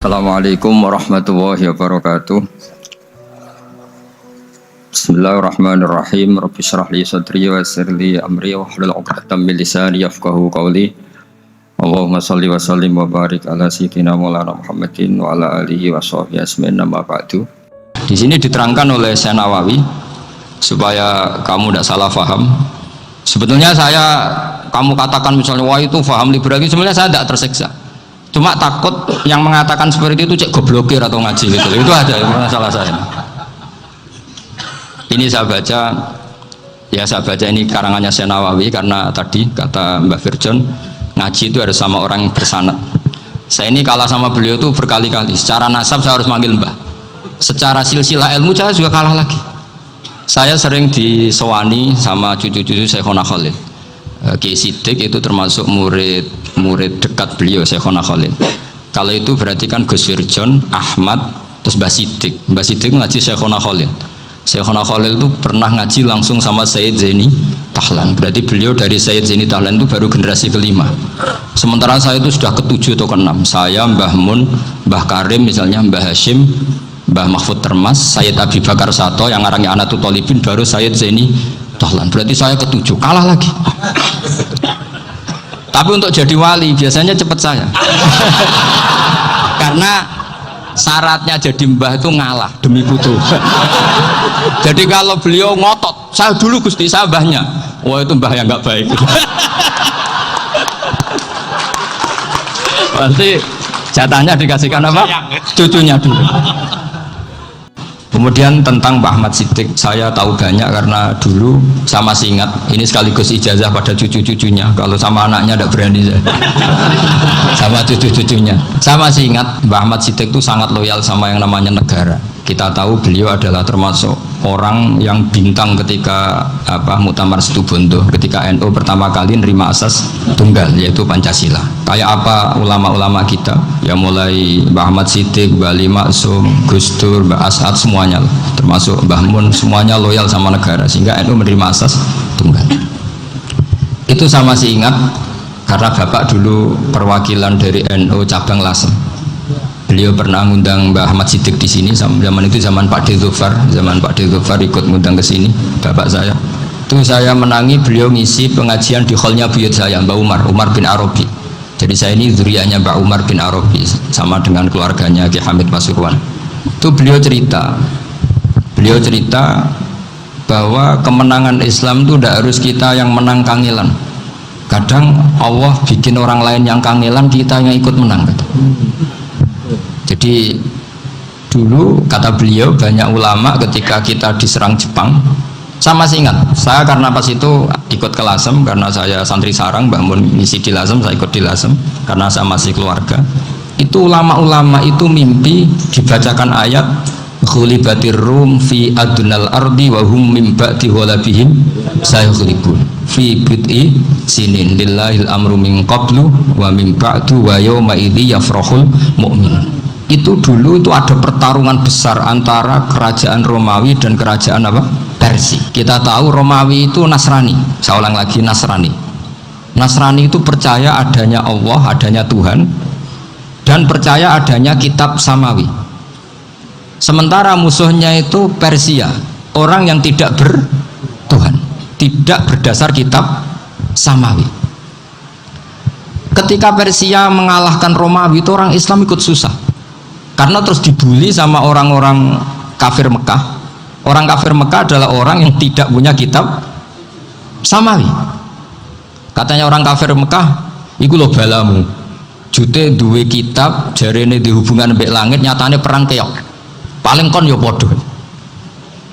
Assalamualaikum warahmatullahi wabarakatuh. Bismillahirrahmanirrahim. Rabbi shrah li sadri wa yassir li amri wahlul 'uqdatam min lisani yafqahu qawli. Allahumma shalli wa sallim wa barik ala sayyidina Maulana Muhammadin wa ala alihi wa sahbihi ajmain. Amma ba'du. Di sini diterangkan oleh Syekh Nawawi supaya kamu tidak salah paham. Sebetulnya kamu katakan misalnya wah itu paham liberal, sebenarnya saya tidak tersiksa. Cuma takut yang mengatakan seperti itu cek goblokir atau ngaji gitu. Itu ada masalah saya. Ini saya baca ini karangannya Syekh Nawawi karena tadi kata Mbak Firjon ngaji itu harus sama orang yang bersanad. Saya ini kalah sama beliau itu berkali-kali. Secara nasab saya harus manggil Mbah. Secara silsilah ilmu saya juga kalah lagi. Saya sering disewani sama cucu-cucu Syekhona Khalil. Kiai Sidik itu termasuk murid dekat beliau Syekhona Khalil. Kalau itu berarti kan Gus Firjon, Ahmad, terus Mbah Sidik. Mbah Sidik ngaji Syekhona Khalil. Syekhona Khalil itu pernah ngaji langsung sama Sayyid Zaini Tahlan. Berarti beliau dari Sayyid Zaini Tahlan itu baru generasi kelima. Sementara saya itu sudah ketujuh atau keenam. Saya, Mbah Mun, Mbah Karim misalnya, Mbah Hashim, Mbah Mahfud Termas, Sayyid Abi Bakar Sato yang arangnya Anatul Talibin, baru Sayyid Zaini Tahlan. Berarti saya ketujuh, kalah lagi. Tapi untuk jadi wali biasanya cepat saya. Karena syaratnya jadi mbah itu ngalah demi putu. Jadi kalau beliau ngotot, saya dulu Gusti, saya mbahnya. Wah itu mbah yang nggak baik. Berarti jatahnya dikasihkan apa? Cucunya dulu. Kemudian tentang Mbah Ahmad Siddiq saya tahu banyak karena dulu saya masih ingat, ini sekaligus ijazah pada cucu-cucunya. Kalau sama anaknya tidak berani saya. Sama cucu-cucunya saya masih ingat Mbah Ahmad Siddiq itu sangat loyal sama yang namanya negara. Kita tahu beliau adalah termasuk orang yang bintang ketika Muktamar Situbondo, ketika NU pertama kali nerima asas tunggal yaitu Pancasila. Kayak apa ulama-ulama kita ya, mulai Mbah Ahmad Siddiq, Mbah Ali Maksum, Gus Dur, Mbah As'ad, semuanya termasuk Mbah Mun, semuanya loyal sama negara sehingga NU menerima asas tunggal. Itu saya masih ingat karena bapak dulu perwakilan dari NU cabang Lasem. Beliau pernah ngundang Mbah Ahmad Siddiq di sini. Zaman itu zaman Pak Dzufar ikut ngundang ke sini bapak saya. Itu saya menangi beliau ngisi pengajian di hallnya buyut saya, Mbah Umar bin Arabi. Jadi saya ini zuriyahnya Mbah Umar bin Arabi sama dengan keluarganya Ki Hamid Pasuruan. Itu beliau cerita bahwa kemenangan Islam itu tidak harus kita yang menang kangelan. Kadang Allah bikin orang lain yang kangelan, kita yang ikut menang. Jadi dulu kata beliau banyak ulama ketika kita diserang Jepang, saya masih ingat, saya karena pas itu ikut ke Lasem karena saya santri sarang, Mbak Mun ngisi di Lasem, saya ikut di Lasem karena saya masih keluarga. Itu ulama-ulama itu mimpi dibacakan ayat khulibatir rum fi adnal ardi wa hum min ba'di ghalabihim sayaghlibun fi bid'i sinin lillahil amru min qablu wa min ba'du wa yawma idzi yafrahul mu'min. Itu dulu itu ada pertarungan besar antara kerajaan Romawi dan kerajaan Persia. Kita tahu Romawi itu Nasrani. Saya ulang lagi, Nasrani itu percaya adanya Allah, adanya Tuhan, dan percaya adanya kitab samawi. Sementara musuhnya itu Persia, orang yang tidak bertuhan, tidak berdasar kitab samawi. Ketika Persia mengalahkan Romawi, itu orang Islam ikut susah karena terus dibully sama orang-orang kafir Mekah. Orang kafir Mekah adalah orang yang tidak punya kitab samawi. Katanya orang kafir Mekah, iku lho balamu jute duwe kitab jarene di hubungan mbek langit, nyatane perang keok, paling kon yo podo.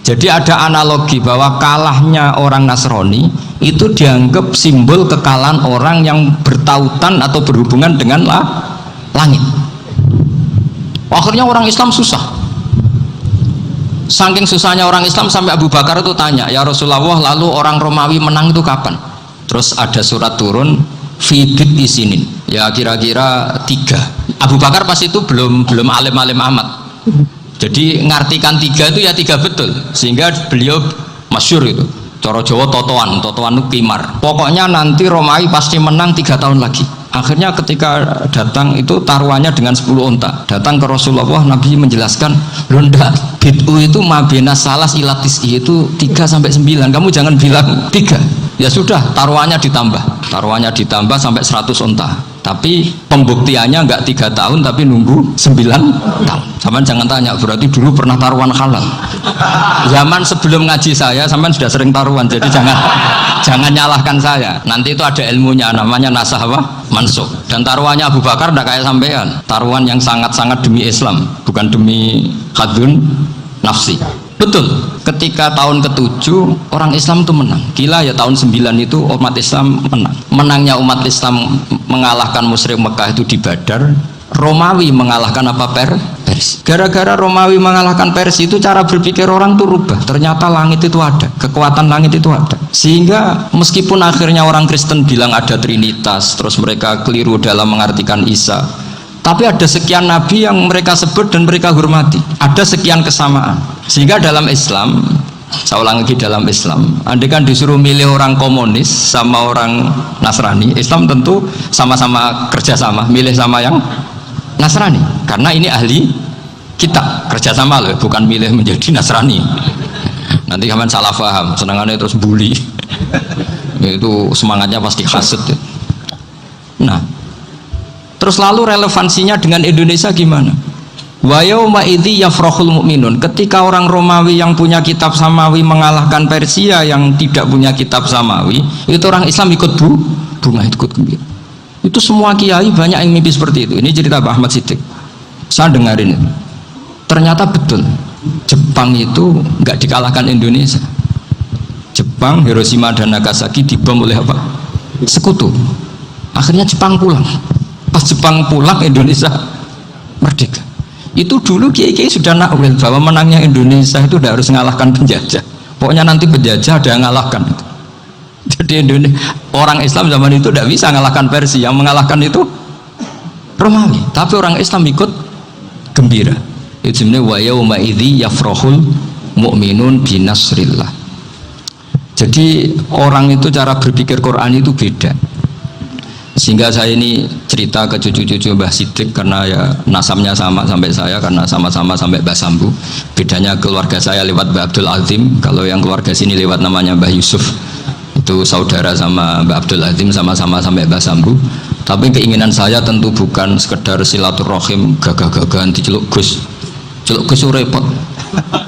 Jadi ada analogi bahwa kalahnya orang Nasrani itu dianggap simbol kekalahan orang yang bertautan atau berhubungan dengan langit. Akhirnya orang Islam susah. Saking susahnya orang Islam sampai Abu Bakar itu tanya, ya Rasulullah, lalu orang Romawi menang itu kapan? Terus ada surat turun fibit isinin, ya kira-kira 3. Abu Bakar pas itu belum alim-alim amat. Jadi ngartikan 3 itu ya 3 betul, sehingga beliau masyhur itu. Cara Jawa totoan itu kimar. Pokoknya nanti Romawi pasti menang 3 tahun lagi. Akhirnya ketika datang itu taruhannya dengan 10 unta. Datang ke Rasulullah, Nabi menjelaskan, "Loh ndak, bid'u itu mabena salas ilatis itu 3 sampai 9. Kamu jangan bilang 3." Ya sudah, taruhannya ditambah. Taruhannya ditambah sampai 100 unta. Tapi pembuktiannya enggak 3 tahun tapi nunggu 9 tahun. Sampean jangan tanya, berarti dulu pernah taruhan halal. Zaman sebelum ngaji saya sampean sudah sering taruhan, jadi jangan nyalahkan saya. Nanti itu ada ilmunya, namanya nasah apa? Mansukh. Dan taruhannya Abu Bakar tidak kayak sampean. Taruhan yang sangat-sangat demi Islam, bukan demi hadun nafsi. Betul, ketika tahun ke-7 orang Islam itu menang. Gila ya, tahun 9 itu umat Islam menang. Menangnya umat Islam mengalahkan musyrik Mekah itu di Badar. Romawi mengalahkan apa? Persia. Gara-gara Romawi mengalahkan Persia itu cara berpikir orang tuh rubah. Ternyata langit itu ada, kekuatan langit itu ada. Sehingga meskipun akhirnya orang Kristen bilang ada Trinitas, terus mereka keliru dalam mengartikan Isa, tapi ada sekian nabi yang mereka sebut dan mereka hormati. Ada sekian kesamaan. Sehingga dalam Islam, saya ulang lagi, dalam Islam, andai kan disuruh milih orang komunis sama orang Nasrani, Islam tentu sama-sama kerjasama, milih sama yang Nasrani, karena ini ahli kitab, kerjasama loh, bukan milih menjadi Nasrani. Nanti kalian salah paham, senangannya terus bully. Itu semangatnya pasti hasut. Nah, terus lalu relevansinya dengan Indonesia gimana? Wa yauma idzi yafrahul mu'minun. Ketika orang Romawi yang punya kitab samawi mengalahkan Persia yang tidak punya kitab samawi, itu orang Islam ikut bunga, ikut gembira. Itu semua kiai banyak yang mimpi seperti itu. Ini cerita Pak Ahmad Siddiq, saya dengarin itu. Ternyata betul, Jepang itu nggak dikalahkan Indonesia. Jepang, Hiroshima dan Nagasaki dibom oleh apa? Sekutu. Akhirnya Jepang pulang. Pas Jepang pulang, Indonesia merdeka. Itu dulu kiai-kiai sudah nakwil bahwa menangnya Indonesia itu udah harus mengalahkan penjajah. Pokoknya nanti penjajah ada yang mengalahkan. Jadi orang Islam zaman itu tidak bisa mengalahkan Persia, yang mengalahkan itu Romawi. Tapi orang Islam ikut gembira. Itu sebenarnya wa yauma idzi yafrahul mu'minun binasrillah. Jadi orang itu cara berpikir Quran itu beda. Sehingga saya ini cerita ke cucu-cucu Mbah Siddiq karena ya nasabnya sama sampai saya, karena sama-sama sampai Mbah Sambu. Bedanya keluarga saya lewat Mbah Abdul Azim, kalau yang keluarga sini lewat namanya Mbah Yusuf. Itu saudara sama Mbah Abdul Azim, sama-sama sampai Mbah Sambu. Tapi keinginan saya tentu bukan sekedar silaturahim gagah-gagahan diceluk Gus. Celuk Gus repot.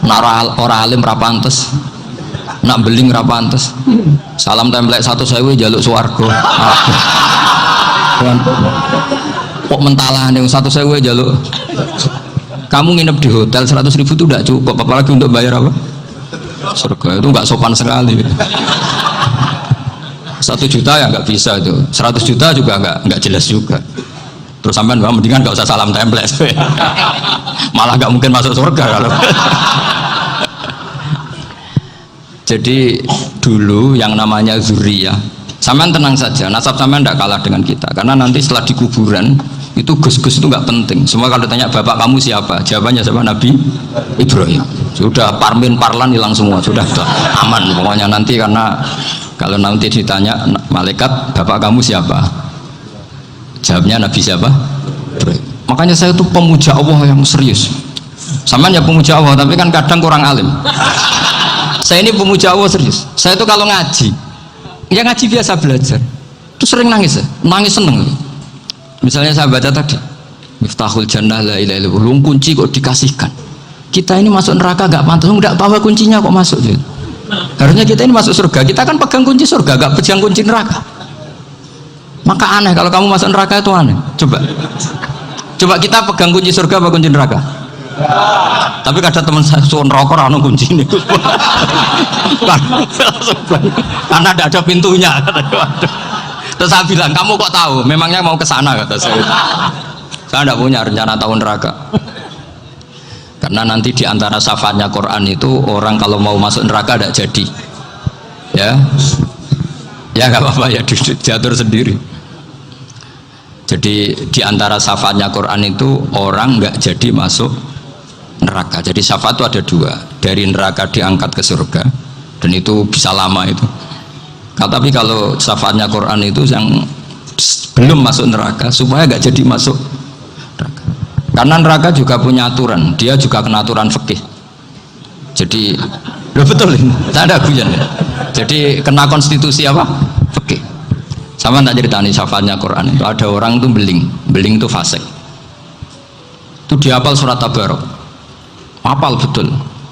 Nak ora alim ra pantes. Nak beling ra pantes. Salam templek 1.000 jaluk swarga. Kok mentalah nih 1.000 jaluk. Kamu nginep di hotel 100.000 itu tidak cukup, apalagi untuk bayar apa? Surga. Itu nggak sopan sekali. 1 juta ya nggak bisa itu, 100 juta juga nggak jelas juga. Terus sampean mendingan nggak usah salam template, malah nggak mungkin masuk surga kalau. Jadi dulu yang namanya zuriyah, sampean tenang saja, nasab sampean tidak kalah dengan kita, karena nanti setelah di kuburan itu gus-gus itu nggak penting. Semua kalau tanya bapak kamu siapa, jawabannya siapa? Nabi Ibrahim. Sudah parmin parlan hilang semua, sudah aman pokoknya nanti. Karena kalau nanti ditanya malaikat bapak kamu siapa, jawabnya Nabi siapa? Ibrahim. Makanya saya tuh pemuja Allah yang serius. Sampean ya pemuja Allah, tapi kan kadang kurang alim. Saya ini pemuja Allah serius. Saya tuh kalau ngaji, ya ngaji biasa belajar, tuh sering nangis seneng. Misalnya saya baca tadi, Miftahul Jannah la ilaha illallah, kunci kok dikasihkan. Kita ini masuk neraka gak pantas, enggak bawa kuncinya kok masuk. Harusnya kita ini masuk surga, kita kan pegang kunci surga, gak pegang kunci neraka. Maka aneh kalau kamu masuk neraka, itu aneh. Coba kita pegang kunci surga apa kunci neraka? Tapi kadang teman saya suon rokok anu kunci ini. Karena tidak ada pintunya. Terus saya bilang, kamu kok tahu? Memangnya mau ke sana, kata saya. Saya tidak punya rencana tahun neraka. Karena nanti di antara syafaatnya Quran itu orang kalau mau masuk neraka tidak jadi. Ya nggak apa-apa ya, diatur sendiri. Jadi di antara syafaatnya Quran itu orang nggak jadi masuk neraka. Jadi syafaat itu ada 2, dari neraka diangkat ke surga, dan itu bisa lama itu. Tapi kalau syafaatnya Quran itu yang belum masuk neraka supaya nggak jadi masuk neraka. Karena neraka juga punya aturan, dia juga kena aturan fikih. Jadi betul ini, saya ada guyon ya. Jadi kena konstitusi apa? Fikih. Sama tak ceritani syafaatnya Quran itu ada orang tuh beling itu fasik. Itu dihafal surat Tabarok, hafal betul.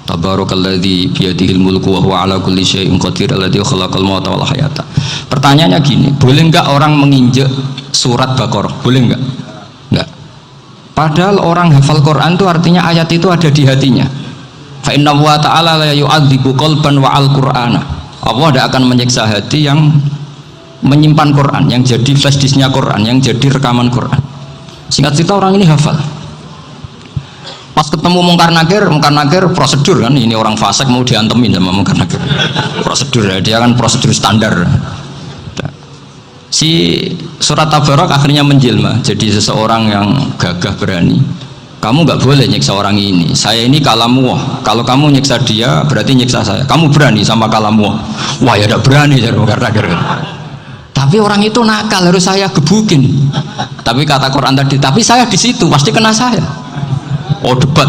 Tabarakalladzi biyadihil mulku wa huwa ala kulli syai'in qadir alladzi khalaqal mauta wal hayata. Pertanyaannya gini, boleh enggak orang menginjek surat Baqarah? Boleh enggak? Enggak. Padahal orang hafal Quran itu artinya ayat itu ada di hatinya. Fa inna wa ta'ala la yu'adzibu qalban wa al-Qur'ana. Allah tidak akan menyiksa hati yang menyimpan Quran, yang jadi flash disknya Quran, yang jadi rekaman Quran. Singkat cerita orang ini hafal. Pas ketemu Mungkar Nakir prosedur kan, ini orang fasik mau diantemin sama Mungkar Nakir. Prosedur ya, dia kan prosedur standar. Si surat Tabarok akhirnya menjelma jadi seseorang yang gagah berani. Kamu nggak boleh nyiksa orang ini. Saya ini kalamullah. Kalau kamu nyiksa dia berarti nyiksa saya. Kamu berani sama kalamullah. Wah ya tidak berani jadi Mungkar Nakir. Tapi orang itu nakal, harus saya gebukin. Tapi kata Quran tadi, tapi saya di situ pasti kena saya. Oh debat,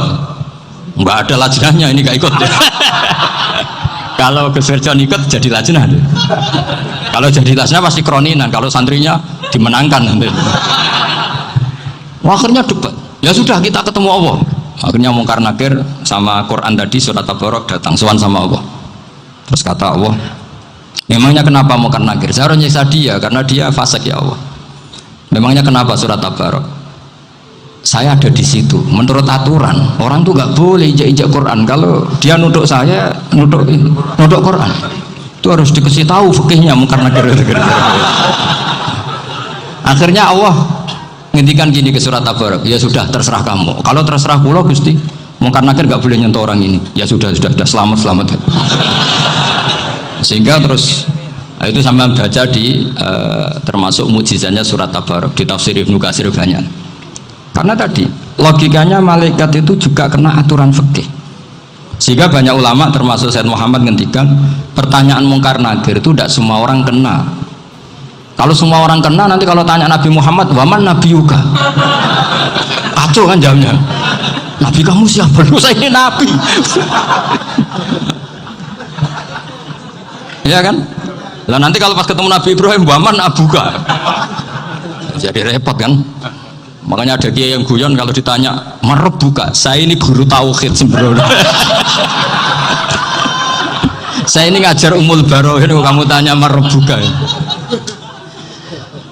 nggak ada lajnahnya ini gak ikut. Kalau Gus Wirjon ikut jadi lajnah. Kalau jadi lajnah pasti kroninan. Kalau santrinya dimenangkan nanti. Akhirnya debat. Ya sudah kita ketemu Allah. Akhirnya Mungkar Nakir sama Quran tadi surat Tabarok datang sowan sama Allah. Terus kata Allah, memangnya kenapa Mungkar Nakir? Saya harus nyiksa dia karena dia fasik ya Allah. Memangnya kenapa surat Tabarok? Saya ada di situ. Menurut aturan orang tuh nggak boleh injak Quran. Kalau dia nuduk saya, nuduk Quran, itu harus dikasih tahu fikihnya Mungkar Nakir. Akhirnya Allah ngendikan gini ke surat Tabarok, ya sudah terserah kamu. Kalau terserah pulau Gusti, Mungkar Nakir nggak boleh nyentuh orang ini. Ya sudah selamat. Sehingga terus itu sama baca di termasuk mujizatnya surat Tabarok di tafsir Ibnu Katsir banyak. Karena tadi logikanya malaikat itu juga kena aturan fikih. Sehingga banyak ulama termasuk Said Muhammad ngendikan pertanyaan Mungkar Nakir itu tidak semua orang kena. Kalau semua orang kena nanti kalau tanya Nabi Muhammad, waman nabiyuka? Kacau kan jawabnya. Nabi kamu siapa? Lu saya ini nabi. Ya kan? Lah nanti kalau pas ketemu Nabi Ibrahim, waman abuka? Jadi repot kan? Makanya ada kiai yang guyon kalau ditanya merebuka, saya ini guru tauhid sembrono. Saya ini ngajar Ummul Barohin, kamu tanya merebuka.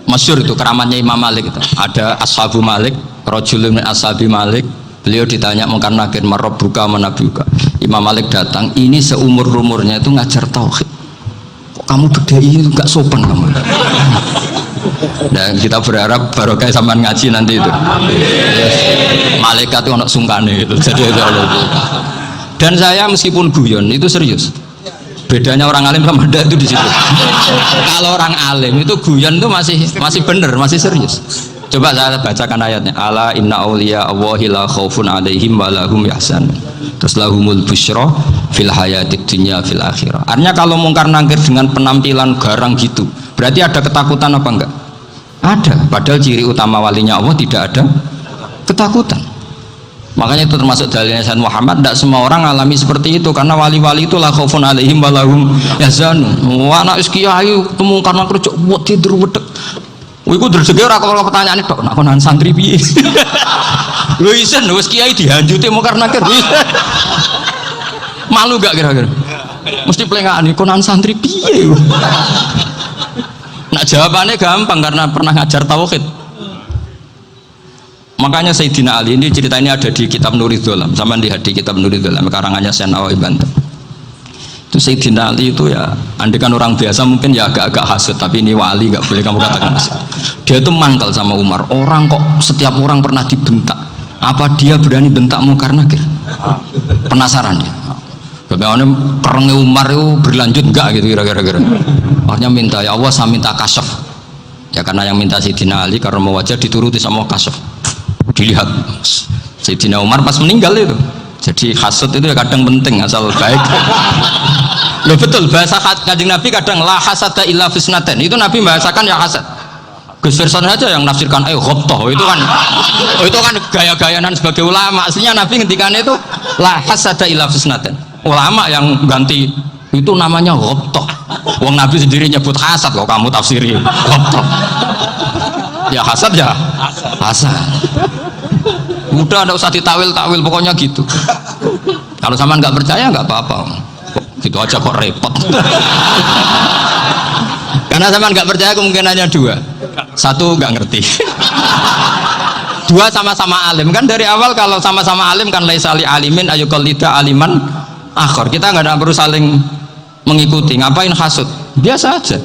Masyhur itu keramatnya Imam Malik itu. Ada Ashabu Malik, rajulun min ashabi Malik, beliau ditanya Mungkar Nakir merebuka menabuka. Imam Malik datang, ini seumur-umurnya itu ngajar tauhid. Kok kamu bedai itu gak sopan kamu? Dan kita berharap barokah sampean ngaji nanti itu. Malaikat itu anak sungkane itu. Jadi itu. Dan saya meskipun guyon itu serius. Bedanya orang alim sama ndak itu di situ. Kalau orang alim itu guyon itu masih bener, masih serius. Coba saya bacakan ayatnya. Ala inna auliya Allahi la khaufun alaihim wa lahum yahzanun. Terus lahumul busyra fil hayatid dunya fil akhirah. Artinya kalau Mungkar Nakir dengan penampilan garang gitu, berarti ada ketakutan apa enggak? Ada. Padahal ciri utama walinya Allah tidak ada ketakutan. Makanya itu termasuk dalilnya Sayyid Muhammad, tidak semua orang alami seperti itu karena wali-wali itu la khaufun alaihim wa lahum yahzanun. Wah anak kiai ketemu karena kerja buat tidur wedek. Iku rezeki ora kalau pertanyaan itu, nak konan santri piye? Lho isen wis kiai dihanjuti Mungkar Nakir. Malu gak kira-kira? Mesti pelengane konan santri piye? Nak jawabannya gampang karena pernah ngajar tauhid. Makanya Sayyidina Ali ini cerita ini ada di kitab Nurul Dholam, sama di kitab Nurul Dholam karangannya Syekh Nawawi Banten. Itu Sayyidina Ali itu ya, andikan orang biasa mungkin ya agak-agak hasut, tapi ini wali gak boleh kamu katakan hasut. Dia itu mangkal sama Umar. Orang kok setiap orang pernah dibentak, apa dia berani bentak Mungkar Nakir? Penasaran dia. Bagaimana perangnya Umar itu berlanjut enggak gitu kira-kira. Akhirnya minta, ya Allah saya minta kasyaf. Ya karena yang minta Sayyidina Ali karena mau wajah dituruti sama kasyaf. Dilihat Sayyidina Umar pas meninggal itu. Jadi hasud itu ya kadang penting asal baik. Loh betul bahasa Kanjeng Nabi kadang la hasada illa fisnaten. Itu Nabi bahasakan ya hasad. Gus Firson aja yang nafsirkan ghobtoh itu kan gaya-gayanan sebagai ulama. Aslinya Nabi ngendikannya itu la hasada illa husnaten. Ulama yang ganti itu namanya ghobtoh. Wong Nabi sendiri nyebut hasad kok kamu tafsiri ghobtoh. Ya hasad ya hasad. Udah enggak usah ditawil-tawil pokoknya gitu. Kalau sama nggak percaya nggak apa-apa. Gitu aja kok repot. Karena sama nggak percaya kemungkinannya dua. Satu nggak ngerti. Dua sama-sama alim kan dari awal kalau sama-sama alim kan laisali alimin ayuqallida aliman akhor. Kita nggak perlu saling mengikuti. Ngapain hasud? Biasa aja.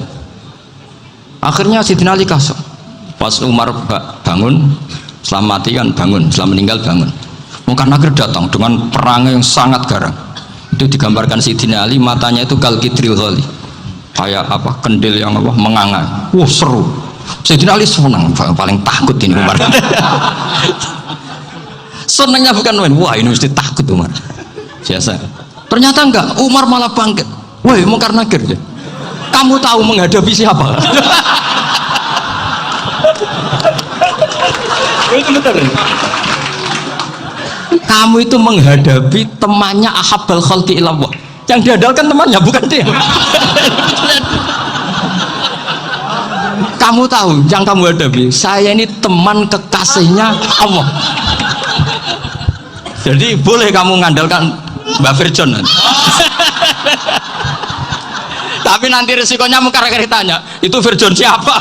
Akhirnya Sidina Ali kasut. Pas Umar bangun, setelah mati kan bangun, setelah meninggal bangun. Mungkin Nakir datang dengan perang yang sangat garang. Itu digambarkan Sidina Ali matanya itu kalkidril ghali. Kayak apa kendil yang apa menganga. Wah seru. Sayyidina Ali senang, paling takut ini Umar. Senangnya bukan main, wah ini mesti takut Umar. Biasa. Ternyata enggak, Umar malah bangkit. Woi Mungkar Nakir, kamu tahu menghadapi siapa? Kamu itu menghadapi temannya ahabbal khalqi ilallah. Yang diandalkan temannya bukan dia. Kamu tahu yang kamu hadapi, saya ini teman kekasihnya Allah. Jadi boleh kamu ngandalkan Mbak Virjon. Tapi nanti resikonya Mungkar Nakir tanya, itu Virjon siapa?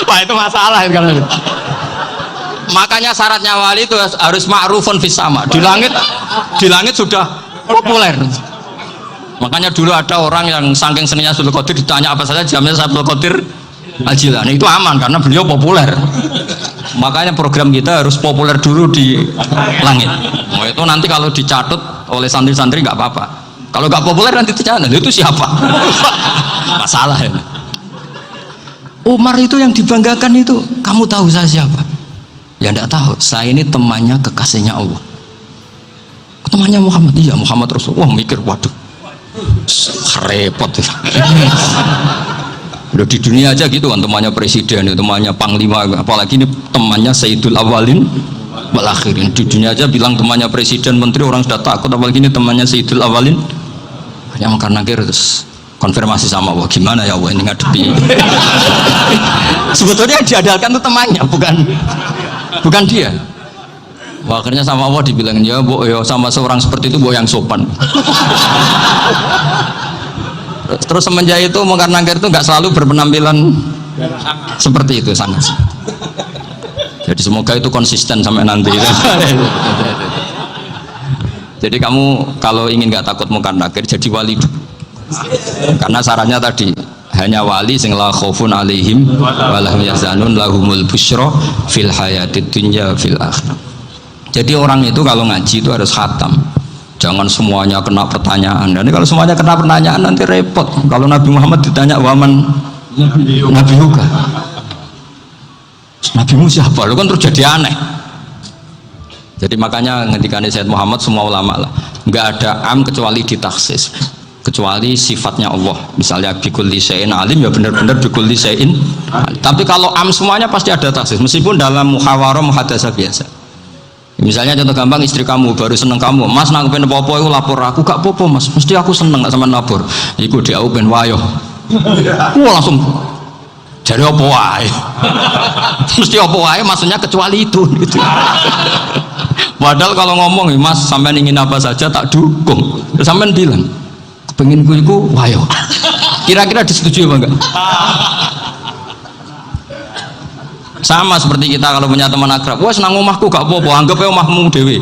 Wah itu masalah kan. Makanya syaratnya wali itu harus ma'rufun fis sama. Di langit sudah populer. Makanya dulu ada orang yang saking seninya Abdul Qadir ditanya apa saja jamnya Abdul Qadir Al-Jilani itu aman karena beliau populer. Makanya program kita harus populer dulu di langit. Mau itu nanti kalau dicatut oleh santri-santri nggak apa-apa. Kalau nggak populer nanti dicatat itu siapa? Masalah ya. Umar itu yang dibanggakan itu, kamu tahu saya siapa? Ya enggak tahu, saya ini temannya kekasihnya Allah. Temannya Muhammad, iya Muhammad Rasulullah. Wah mikir, waduh repot ya. Udah di dunia aja gitu kan, temannya presiden, temannya panglima, apalagi ini temannya Sayyidul Awalin wal Akhirin. Di dunia aja bilang temannya presiden, menteri, orang sudah takut, apalagi ini temannya Sayyidul Awalin. Yang karena terus konfirmasi sama Allah, gimana ya Allah ini ngadepi. Sebetulnya diadalkan itu temannya, bukan dia. Wah, akhirnya sama Allah dibilang ya bu, ya sama seorang seperti itu bu yang sopan. Terus semenjak itu Mungkar Nakir itu nggak selalu berpenampilan seperti itu sangat. Jadi semoga itu konsisten sampai nanti. Jadi kamu kalau ingin nggak takut Mungkar Nakir jadi wali. Karena syaratnya tadi hanya wali sing la khaufun alaihim wa lahum yahzanun lahumul busyra fil hayatid dunya fil akhirah. Jadi orang itu kalau ngaji itu harus khatam. Jangan semuanya kena pertanyaan. Dan kalau semuanya kena pertanyaan nanti repot. Kalau Nabi Muhammad ditanya waman Nabi Yuka. Nabimu siapa? Lu kan terus jadi aneh. Jadi makanya ketika Sayyid Muhammad semua ulama lah, nggak ada am kecuali ditaksis. Kecuali sifatnya Allah, misalnya bikulli syai'in alim ya benar-benar bikulli syai'in alim. Tapi kalau am semuanya pasti ada taksis, meskipun dalam muhawarah muhadasah biasa. Misalnya contoh gampang, istri kamu baru seneng kamu, mas nak pengen popo itu lapor aku, gak popo mas, mesti aku seneng gak sama lapor. Iku dia aku pengen wayo, langsung jadi apa wae, mesti apa wae, maksudnya kecuali itu. Gitu. Padahal kalau ngomong, mas sampean ingin apa saja tak dukung, sampean bilang pengen gue iku wayo. Kira-kira disetujui apa enggak? Sama seperti kita kalau punya teman akrab, wah senang omahku gak apa-apa, anggap ya omahmu dewe.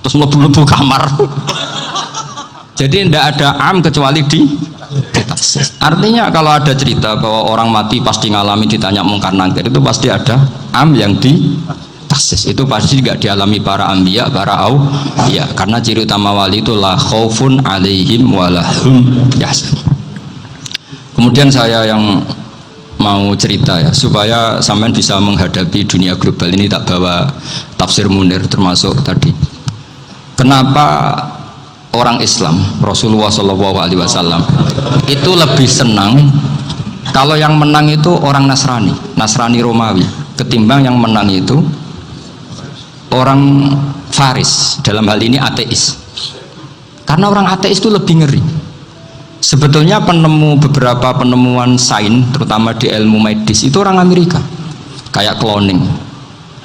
Terus mlebu-mlebu kamar. Jadi tidak ada am kecuali di taksis. Artinya kalau ada cerita bahwa orang mati pasti ngalami ditanya Mungkar Nakir, itu pasti ada am yang di taksis. Itu pasti juga dialami para anbiya, para auliya. Karena ciri utama wali itu la khaufun alaihim walahum yahzanun. Kemudian saya yang mau cerita ya, supaya sampean bisa menghadapi dunia global ini, tak bawa tafsir Munir termasuk tadi. Kenapa orang Islam Rasulullah SAW itu lebih senang Kalau yang menang itu orang Nasrani, Nasrani Romawi, ketimbang yang menang itu orang Faris, dalam hal ini ateis. Karena orang ateis itu lebih ngeri. Sebetulnya beberapa penemuan sains, terutama di ilmu medis, itu orang Amerika, kayak cloning.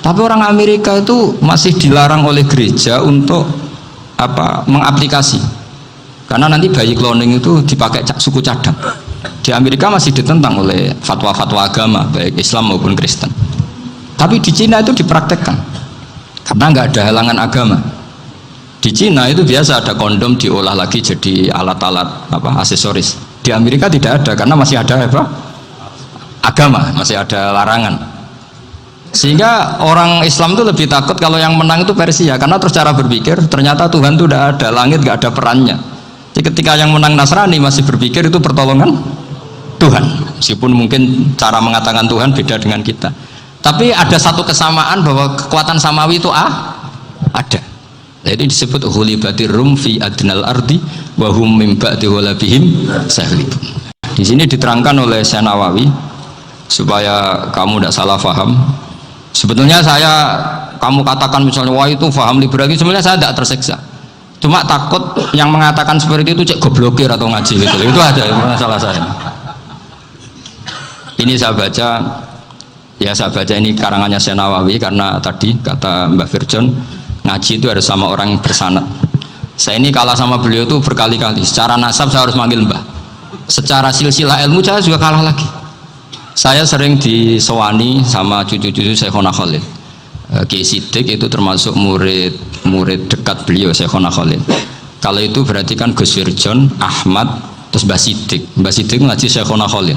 Tapi orang Amerika itu masih dilarang oleh gereja untuk mengaplikasi. Karena nanti bayi cloning itu dipakai suku cadang. Di Amerika masih ditentang oleh fatwa-fatwa agama, baik Islam maupun Kristen. Tapi di Cina itu dipraktekkan, karena nggak ada halangan agama. Di Cina itu biasa ada kondom diolah lagi jadi alat-alat aksesoris. Di Amerika tidak ada, karena masih ada agama, masih ada larangan. Sehingga orang Islam itu lebih takut kalau yang menang itu Persia, karena terus cara berpikir ternyata Tuhan itu tidak ada, langit nggak ada perannya. Jadi ketika yang menang Nasrani masih berpikir itu pertolongan Tuhan, meskipun mungkin cara mengatakan Tuhan beda dengan kita. Tapi ada satu kesamaan bahwa kekuatan samawi itu ada. Jadi disebut hulibatir rum fi adnal ardi wa hum min ba'di ghalabihim sahlibun. Di sini diterangkan oleh Syekh Nawawi supaya kamu tidak salah paham. Sebetulnya kamu katakan misalnya wah itu paham liberalisme, sebenarnya saya tidak tersiksa. Cuma takut yang mengatakan seperti itu cek goblokir atau ngaji gitu. Itu aja masalah saya. Ini saya baca ini karangannya Syekh Nawawi, karena tadi kata Mbak Firjon ngaji itu harus sama orang yang bersanad. Saya ini kalah sama beliau itu berkali-kali. Secara nasab saya harus manggil Mbah. Secara silsilah ilmu saya juga kalah lagi. Saya sering disewani sama cucu-cucu Syekhona Khalil. Kiai Siddiq itu termasuk murid dekat beliau, Syekhona Khalil. Kalau itu berarti kan Gus Firjon, Ahmad, terus Mbah Siddiq. Mbah Siddiq ngaji Syekhona Khalil.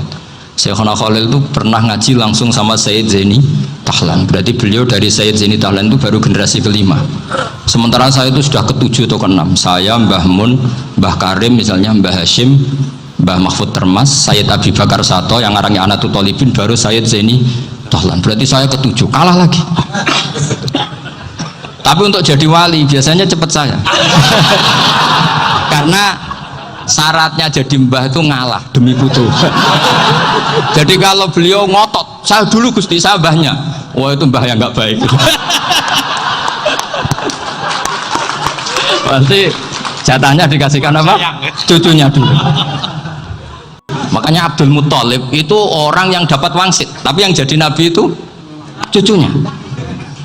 Syekhona Khalil itu pernah ngaji langsung sama Sayyid Zaini Tahlan. Berarti beliau dari Sayyid Zaini Tahlan itu baru generasi kelima. Sementara saya itu sudah ketujuh atau keenam. Saya, Mbah Mun, Mbah Karim misalnya, Mbah Hashim, Mbah Mahfud Termas, Sayyid Abi Bakar Sato yang arangnya Anatul Talibin, baru Sayyid Zaini Tahlan. Berarti saya ketujuh, kalah lagi. Tapi untuk jadi wali biasanya cepat saya. Karena syaratnya jadi mbah itu ngalah demi putu. Jadi kalau beliau ngotot, saya dulu Gusti, saya mbahnya, wah itu mbah yang nggak baik. Pasti jatahnya dikasihkan apa? Cucunya dulu. Makanya Abdul Muthalib itu orang yang dapat wangsit, tapi yang jadi nabi itu cucunya.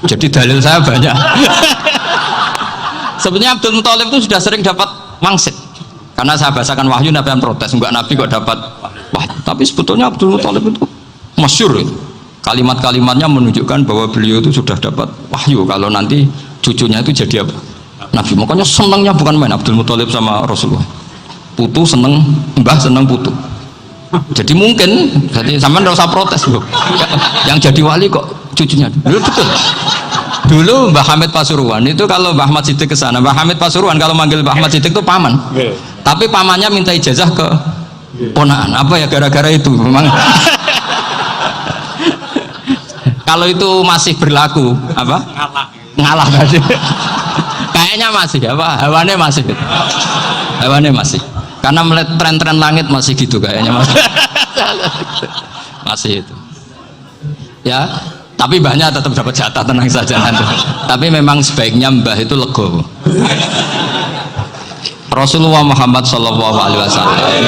Jadi dalil saya banyak. Sebenarnya Abdul Muthalib itu sudah sering dapat wangsit. Karena saya bacakan wahyu, Nabi yang protes, enggak Nabi kok dapat wahyu. Tapi sebetulnya Abdul Muthalib itu masyhur itu. Kalimat-kalimatnya menunjukkan bahwa beliau itu sudah dapat wahyu kalau nanti cucunya itu jadi apa? Nabi. Makanya senangnya bukan main Abdul Muthalib sama Rasulullah. Putu seneng, mbah seneng putu. Jadi mungkin, jadi sama nggak usah protes loh. Yang jadi wali kok cucunya. Dulu betul. Dulu Mbah Hamid Pasuruan itu kalau Mbah Ahmad Siddiq ke sana, Mbah Hamid Pasuruan kalau manggil Mbah Ahmad Siddiq itu paman. Tapi pamannya minta ijazah ke ponaan. Apa ya gara-gara itu memang. Kalau itu masih berlaku apa? Ngalah tadi. Kayaknya masih apa? Hawannya masih. Hawannya masih. Karena melihat tren-tren langit masih gitu kayaknya masih. Masih itu. Ya, tapi mbahnya tetap dapat jatah, tenang saja nanti. Tapi memang sebaiknya mbah itu legowo. Rasulullah Muhammad SAW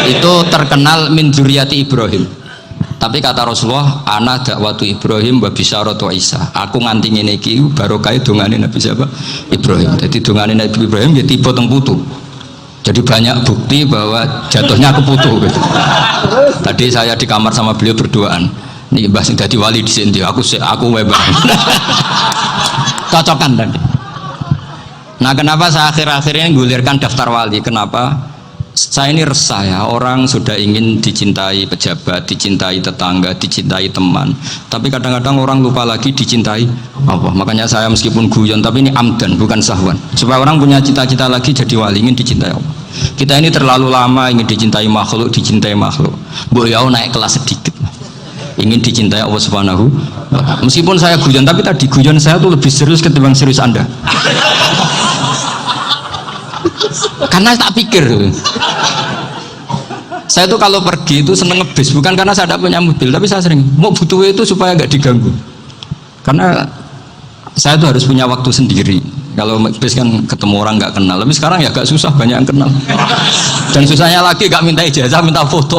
itu terkenal min dzurriyyati Ibrahim. Tapi kata Rasulullah, ana dakwatu Ibrahim wa bisyaratu Isa. Aku nganti ngene iki barokah dongane Nabi siapa? Ibrahim. Jadi dongane Nabi Ibrahim ya tiba teng putu. Jadi banyak bukti bahwa jatuhnya ke putu gitu. Tadi saya di kamar sama beliau berduaan. Nih Mbah sing dadi wali di sini, aku webar. Cocokan tadi. Nah, kenapa saya akhir-akhirnya gulirkan daftar wali? Kenapa? Saya ini resah ya, orang sudah ingin dicintai pejabat, dicintai tetangga, dicintai teman. Tapi kadang-kadang orang lupa lagi dicintai Allah. Makanya saya meskipun guyon, tapi ini amdan, bukan sahwan. Supaya orang punya cita-cita lagi jadi wali, ingin dicintai Allah. Kita ini terlalu lama ingin dicintai makhluk, Boyau naik kelas sedikit. Ingin dicintai Allah Subhanahu wa Ta'ala. Meskipun saya guyon, tapi tadi guyon saya tuh lebih serius ketimbang serius Anda. Karena tak pikir Saya tuh kalau pergi itu seneng ngebis, bukan karena saya tidak punya mobil, tapi saya sering mau butuh itu supaya nggak diganggu. Karena saya tuh harus punya waktu sendiri. Kalau bis kan ketemu orang nggak kenal, tapi sekarang ya agak susah, banyak yang kenal. Dan susahnya lagi nggak minta ijazah, minta foto.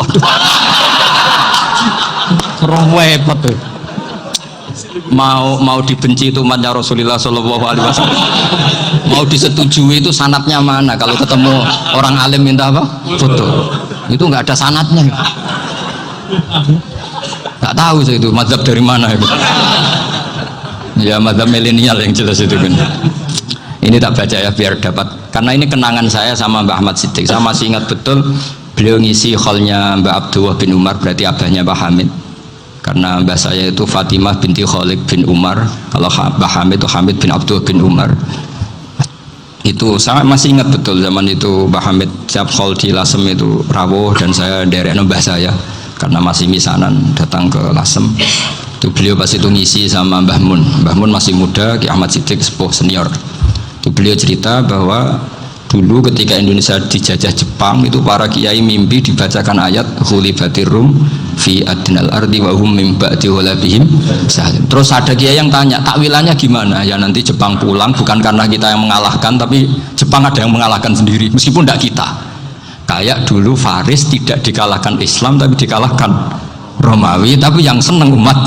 Repot tuh. Mau dibenci itu umatnya Rasulullah Shallallahu Alaihi Wasallam, mau disetujui itu sanatnya mana? Kalau ketemu orang alim minta apa? Foto. Itu nggak ada sanatnya. Nggak tahu saya itu mazhab dari mana itu. Ya mazhab milenial yang jelas itu kan. Ini tak baca ya biar dapat, karena ini kenangan saya sama Mbak Ahmad Siddiq. Saya masih ingat betul beliau ngisi hallnya Mbak Abdullah bin Umar, berarti abahnya Mbak Hamid. Karena mbak saya itu Fatimah binti Khalid bin Umar, kalau Mbak Hamid itu Hamid bin Abdullah bin Umar. Itu saya masih ingat betul zaman itu Mbak Hamid siap hall di Lasem itu rawuh, dan saya derek mbah saya karena masih misanan datang ke Lasem. Itu beliau pas itu ngisi sama Mbah Mun. Mbah Mun masih muda, Ki Ahmad Siddiq sepuh senior. Itu beliau cerita bahwa dulu ketika Indonesia dijajah Jepang itu para kiai mimpi dibacakan ayat khulifatir rum fi adnal ardi wa hum min ba'di ghalabihim. Terus ada kiai yang tanya, takwilannya gimana? Ya nanti Jepang pulang bukan karena kita yang mengalahkan, tapi Jepang ada yang mengalahkan sendiri meskipun tidak kita. Kayak dulu Faris tidak dikalahkan Islam tapi dikalahkan Romawi, tapi yang senang umat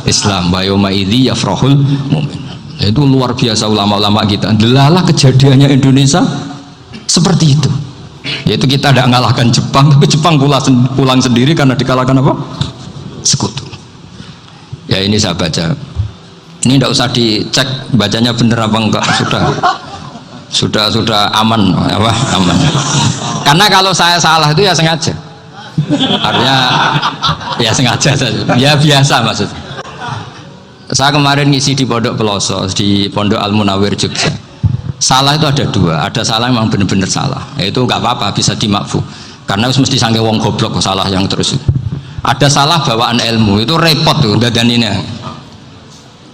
Islam. Wa yauma idzi yafrahul mu'min. Itu luar biasa ulama-ulama kita. Delalah kejadiannya Indonesia seperti itu. Yaitu kita tidak mengalahkan Jepang, tapi Jepang pulang sendiri karena dikalahkan apa? Sekutu. Ya ini saya baca. Ini tidak usah dicek bacanya benar apa enggak, sudah aman, apa? Aman. Karena kalau saya salah itu ya sengaja. Artinya ya sengaja, ya biasa maksud. Saya kemarin ngisi di Pondok Peloso, di Pondok Al Munawir Jogja. Salah itu ada dua, ada salah yang memang benar-benar salah, itu nggak apa-apa, bisa dimakfu, karena mesti sange wong goblok salah yang terus. Ada salah bawaan ilmu, itu repot tuh dadaninya.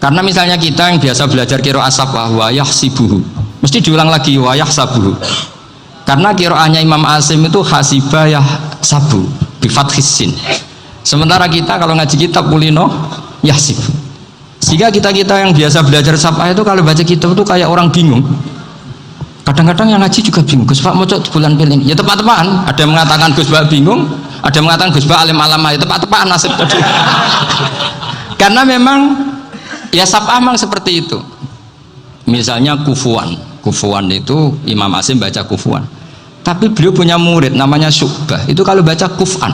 Karena misalnya kita yang biasa belajar qiraat sabah wa yahsibuhu, mesti diulang lagi wa yahsabuhu. Karena qiraatnya Imam Asim itu hasibah yahsabu bi fathis sin. Sementara kita kalau ngaji kitab kulino yahsibu. Sehingga kita yang biasa belajar sabah itu kalau baca kitab itu kayak orang bingung. Kadang-kadang yang ngaji juga bingung. Gus Pak mau cok bulan pilih. Ya tepat-tepatan. Ada yang mengatakan Gus Pak bingung, ada yang mengatakan Gus Pak alim alama. Ya tepat-tepatan nasib tadi. Karena memang ya sabah memang seperti itu. Misalnya kufuan. Kufuan itu Imam Asim baca kufuan. Tapi beliau punya murid namanya Syu'bah. Itu kalau baca kuf'an.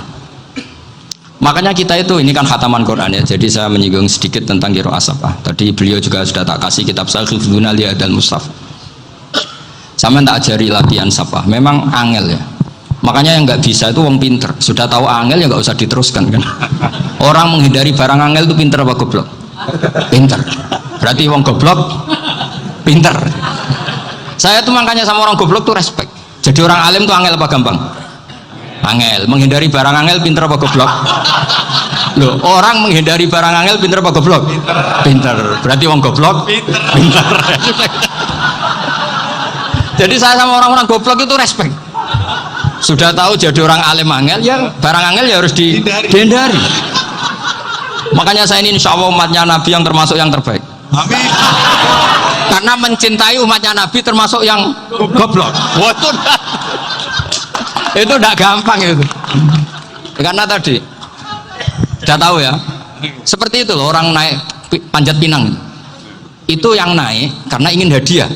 Makanya kita itu, ini kan khataman Quran ya. Jadi saya menyinggung sedikit tentang qiraat sabah. Tadi beliau juga sudah tak kasih kitab saya Hifdzuna li Adal Mushaf. Sama tak ajari latihan sabah, memang angel ya. Makanya yang nggak bisa itu wong pinter. Sudah tahu angel ya nggak usah diteruskan kan. Orang menghindari barang angel itu pinter apa goblok? Pinter. Berarti wong goblok pinter. Saya tuh makanya sama orang goblok tuh respect. Jadi orang alim tuh angel apa gampang? Angel. Menghindari barang angel pinter apa goblok? Loh, orang menghindari barang angel pinter apa goblok? Pinter. Berarti wong goblok pinter. Jadi saya sama orang-orang goblok itu respect. Sudah tahu jadi orang alim angel, ya barang angel ya harus dihindari. Makanya saya ini insya Allah umatnya Nabi yang termasuk yang terbaik. Amin. Karena mencintai umatnya Nabi termasuk yang goblok. Itu tidak gampang itu. Karena tadi sudah tahu ya. Seperti itu loh orang naik panjat pinang. Itu yang naik karena ingin hadiah.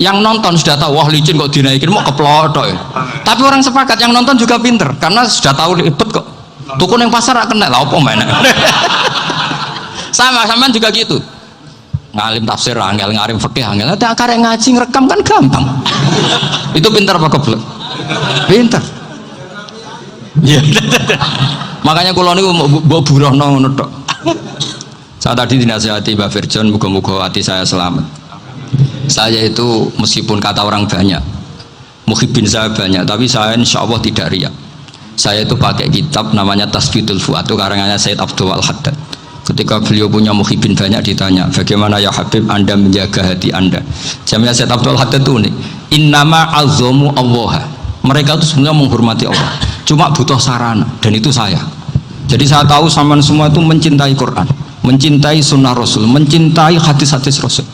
Yang nonton sudah tahu, wah licin kok dinaikin mau keplotok ya. Tapi orang sepakat yang nonton juga pinter karena sudah tahu ribet kok. Tukun yang pasar kena lah apa mana. Sama juga gitu. Ngalim tafsir angel, ngalim fikih angel. Tapi akarek ngaji ngerekam kan gampang. Itu pinter apa goblok? Pinter. Iya. Makanya kula niku mbok burohno ngono tok. Saya tadi dinasihati Mbak Firjon, muga-muga hati saya selamat. Saya itu meskipun kata orang banyak, muhibbin saya banyak, tapi saya insya Allah tidak riak. Saya itu pakai kitab namanya Tasbidul Fuad, itu karangannya Sayyid Abdul Al-Haddad. Ketika beliau punya muhibbin banyak ditanya, bagaimana ya Habib Anda menjaga hati Anda? Jamnya Sayyid Abdul Al-Haddad itu nih, innama azomu Allah. Mereka itu sebenarnya menghormati Allah. cuma butuh sarana, dan itu saya. Jadi saya tahu sampean semua itu mencintai Quran, mencintai sunnah Rasul, mencintai hadis-hadis Rasul.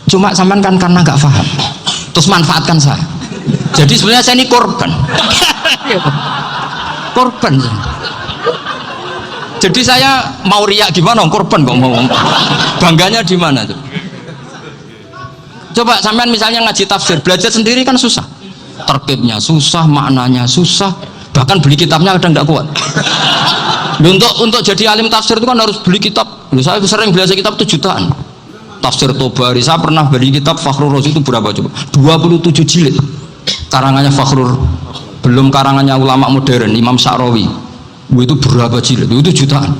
Cuma sampean kan karena nggak paham, terus manfaatkan saya. Jadi sebenarnya saya ini korban. Korban. Jadi saya mau riak gimana? Korban kok mau. Bangganya di mana tuh? Coba sampean misalnya ngaji tafsir, belajar sendiri kan susah. Terkibnya susah, maknanya susah, bahkan beli kitabnya kadang nggak kuat. Untuk jadi alim tafsir itu kan harus beli kitab. Saya sering belajar kitab itu jutaan. Tafsir Tobari, saya pernah beli kitab Fakhrur Razi itu berapa coba? 27 jilid. Karangannya Fakhrur, belum karangannya ulama modern Imam Sa'rawi. Itu berapa jilid? Itu jutaan.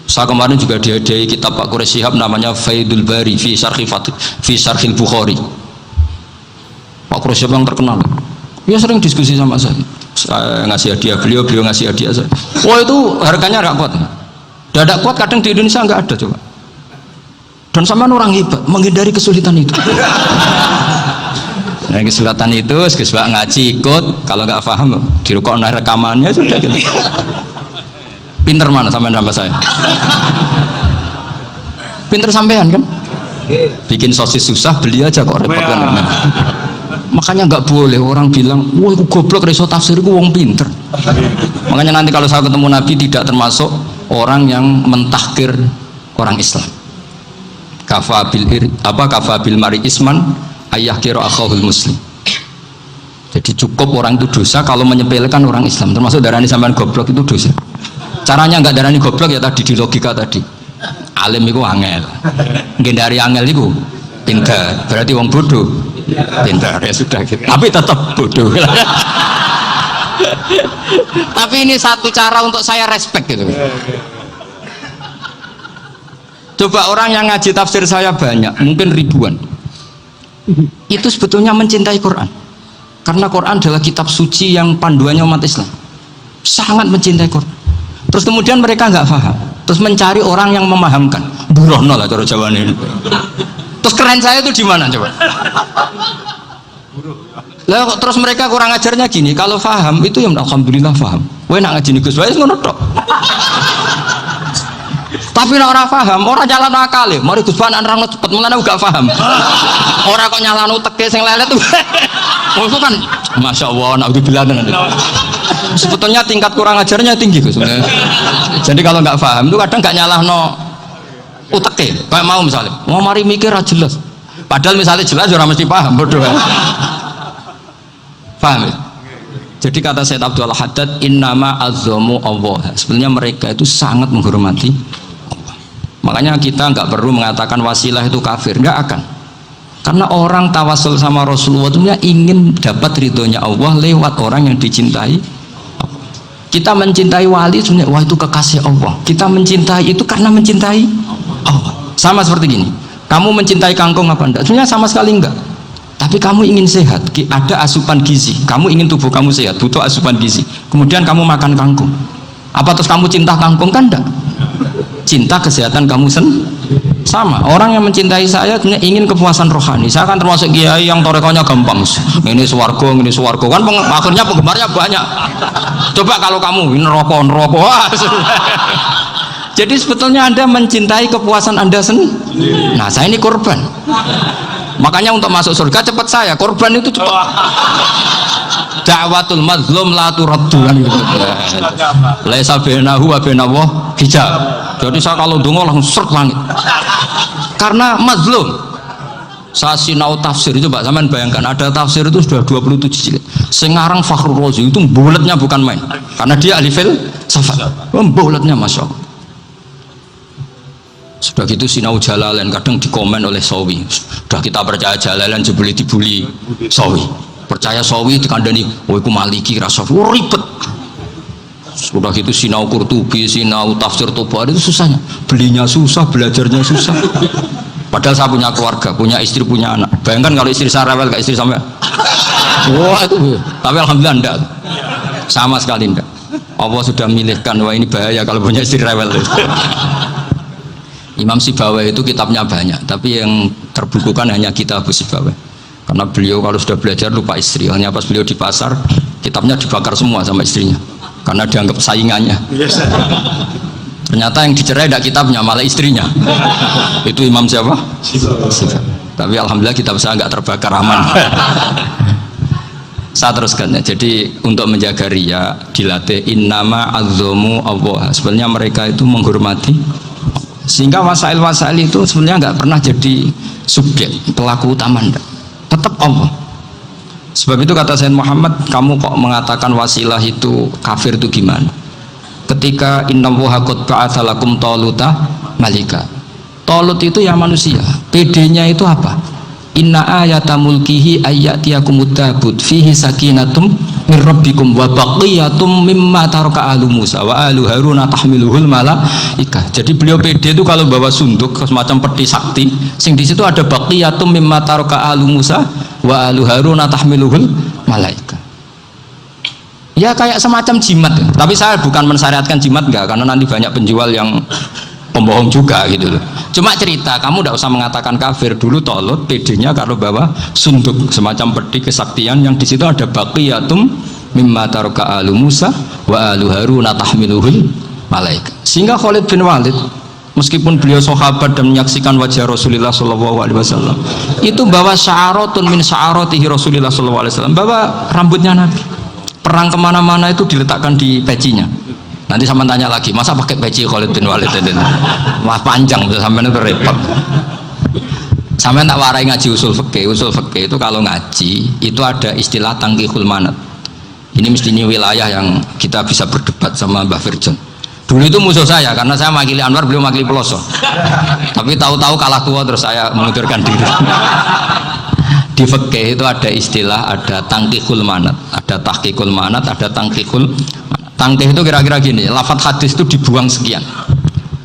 Saya kemarin juga dihadiahi kitab Pak Quraish Shihab namanya Faidul Bari fi Syarhil Bukhari. Pak Quraish Shihab yang terkenal. Dia sering diskusi sama saya ngasih hadiah, beliau ngasih hadiah saya. Wah itu harganya nggak kuat. Tidak kuat kadang di Indonesia nggak ada coba. Dan sama orang hebat menghindari kesulitan itu. Nah, kesulitan itu sebab ngaji ikut, kalau nggak paham dirukok rekamannya sudah gitu. Pinter mana sampean sama saya? Pinter sampean kan? Bikin sosis susah beli aja kok repot kan. Makanya nggak boleh orang bilang, wah aku goblok reso tafsir, aku wong pinter. Makanya nanti kalau saya ketemu Nabi tidak termasuk orang yang mentahkir orang Islam. Kafabil mari isman ayah kira akhahul muslim. Jadi cukup orang itu dosa kalau menyepelekan orang Islam, termasuk darani sampean goblok itu dosa. Caranya nggak darani goblok ya tadi di logika tadi. Alim itu angel, gendari angel itu pintar, berarti wong bodoh pintar ya sudah gitu. Tapi tetap bodoh. Tapi ini satu cara untuk saya respect gitu. Coba orang yang ngaji tafsir saya banyak, mungkin ribuan. Itu sebetulnya mencintai Quran. Karena Quran adalah kitab suci yang panduannya umat Islam. Sangat mencintai Quran. Terus kemudian mereka nggak paham. Terus mencari orang yang memahamkan. Burono lah cara Jawa ini. Terus keren saya itu di mana coba? Lah terus mereka kurang ajarnya gini. Kalau paham itu ya alhamdulillah paham. Wah nak ngaji Gus Bae ngono tok. Tapi nek ora paham, ora jalan akal e. Mari Gus Bae nerangno cepet mulane gak paham. Ora kok nyalano teke sing lelet tuh. Oh itu kan Masya Allah, naudzubillah. Sebetulnya tingkat kurang ajarnya tinggi Gus. Jadi kalau nggak paham itu kadang nggak nyalahno uteke. Kayak mau misalnya, mau mari mikir aja jelas. Padahal misalnya jelas orang mesti paham, bodoh. Paham ya? Jadi kata Sayyid Abdul Haddad, innama azzamu Allah. Sebenarnya mereka itu sangat menghormati Allah. Makanya kita nggak perlu mengatakan wasilah itu kafir, nggak akan. Karena orang tawasul sama Rasulullah itu ingin dapat ridhonya Allah lewat orang yang dicintai. Kita mencintai wali sebenarnya, wah itu kekasih Allah. Kita mencintai itu karena mencintai Allah. Sama seperti gini, kamu mencintai kangkung apa enggak? Sebenarnya sama sekali enggak. Tapi kamu ingin sehat, ada asupan gizi. Kamu ingin tubuh kamu sehat, butuh asupan gizi. Kemudian kamu makan kangkung. Apa terus kamu cinta kangkung? Kan enggak. Cinta kesehatan kamu sama. Orang yang mencintai saya ingin kepuasan rohani. Saya kan termasuk kiai yang torekonya gampang. Ini swarga, kan akhirnya penggemarnya banyak. Coba kalau kamu ini neraka. Jadi sebetulnya Anda mencintai kepuasan Anda sendiri. Nah, saya ini korban. Makanya untuk masuk surga cepat saya. Korban itu cepat. Da'watul mazlum la turaddu kan gitu. Laisa bainahu wa bainallah hijab. Jadi saya kalau dongo langsung seret langit. Karena mazlum. Saya sinau tafsir itu Pak, sampean bayangkan ada tafsir itu sudah 27 jilid. Sengarang Fakhrur Razi itu bulatnya bukan main. Karena dia ahli filsafat. Bulatnya Masya Allah. Sudah gitu sinau Jalalain kadang dikomen oleh Sawi. Sudah kita percaya Jalalain jebuli dibuli Sawi. Percaya Sawi dikandani, oh itu Maliki Rasafi, oh ribet. Sudah gitu sinau Qurtubi, sinau tafsir Tobari itu susahnya. Belinya susah, belajarnya susah. Padahal saya punya keluarga, punya istri, punya anak. Bayangkan kalau istri saya rewel, kayak istri sampai. Wah itu. Tapi alhamdulillah enggak. Sama sekali enggak. Allah sudah milihkan, wah ini bahaya kalau punya istri rewel. Imam Sibawai itu kitabnya banyak, tapi yang terbukukan hanya kitab Sibawai. Karena beliau kalau sudah belajar lupa istri. Hanya pas beliau di pasar, kitabnya dibakar semua sama istrinya karena dianggap saingannya. Ternyata yang dicerai tidak kitabnya, malah istrinya. Itu Imam siapa? Tapi alhamdulillah kitab saya nggak terbakar, aman. Saya teruskan ya. Jadi untuk menjaga ria dilatih innama azzamu Allah. Sebenarnya mereka itu menghormati, sehingga wasail-wasail itu sebenarnya nggak pernah jadi subjek pelaku utama, tetap Allah. Sebab itu kata Sayyid Muhammad, kamu kok mengatakan wasilah itu kafir itu gimana? Ketika innallaha qad ba'atsa lakum taluta malika. Talut itu ya manusia. PD-nya itu apa? Inna ayata mulkihi ayyatiyakumud tabut fihi sakinatum mir rabbikum wa baqiyatum mimma taraka ahlu Musa wa ahlu Harun tahmiluhul malaikah. Jadi beliau PD itu kalau bawa sunduk semacam peti sakti, sing di situ ada baqiyatum mimma taraka ahlu Musa wa ahlu Harun tahmiluhul malaikah. Ya kayak semacam jimat ya. Tapi saya bukan mensyariatkan jimat enggak, karena nanti banyak penjual yang pembohong juga gitu loh. Cuma cerita, kamu tidak usah mengatakan kafir. Dulu Tolut PD-nya kalau bawa sunduk semacam peti kesaktian yang di situ ada baqiyatum mimma taraka alu Musa wa alu Harun tahmiluhul malaika. Sehingga Khalid bin Walid meskipun beliau sahabat dan menyaksikan wajah Rasulullah SAW, itu bawa sya'aratun min sya'aratihi Rasulullah SAW, bawa rambutnya Nabi. Perang kemana-mana itu diletakkan di pecinya. Nanti sama tanya lagi, masa pakai peci Khalid bin Walid ini? Wah panjang, sampai itu repot. Sampai tak warai ngaji usul fikih. Usul fikih itu kalau ngaji itu ada istilah tangkihul manat. Ini mestinya wilayah yang kita bisa berdebat sama Mbah Firjon. Dulu itu musuh saya karena saya makili Anwar, beliau makili Peloso. Tapi tahu-tahu kalah tua terus saya mengundurkan diri. Di fikih itu ada istilah, ada tangkihul manat, ada tahqiqul manat, ada tangkihul manat. Tangkih itu kira-kira gini, lafadz hadis itu dibuang sekian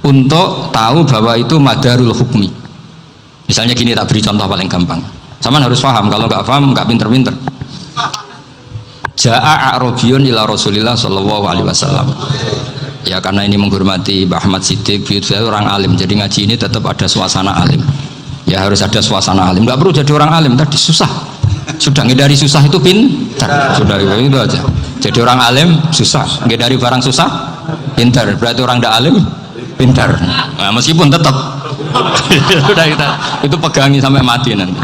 untuk tahu bahwa itu madarul hukmi. Misalnya gini, tak beri contoh paling gampang, sama harus paham, kalau nggak paham nggak pinter-pinter. Ja'a a'rabiyun ila Rasulillah sallallahu alaihi wasallam. Ya karena ini menghormati Mbah Ahmad Siddiq, saya orang alim, jadi ngaji ini tetap ada suasana alim. Ya harus ada suasana alim, nggak perlu jadi orang alim, tadi susah. Sudah ngedari susah itu pintar, sudah itu aja. Jadi orang alim susah, ngedari barang susah pintar, berarti orang tidak alim pintar. Nah, meskipun tetap sudah itu pegangi sampai mati nanti.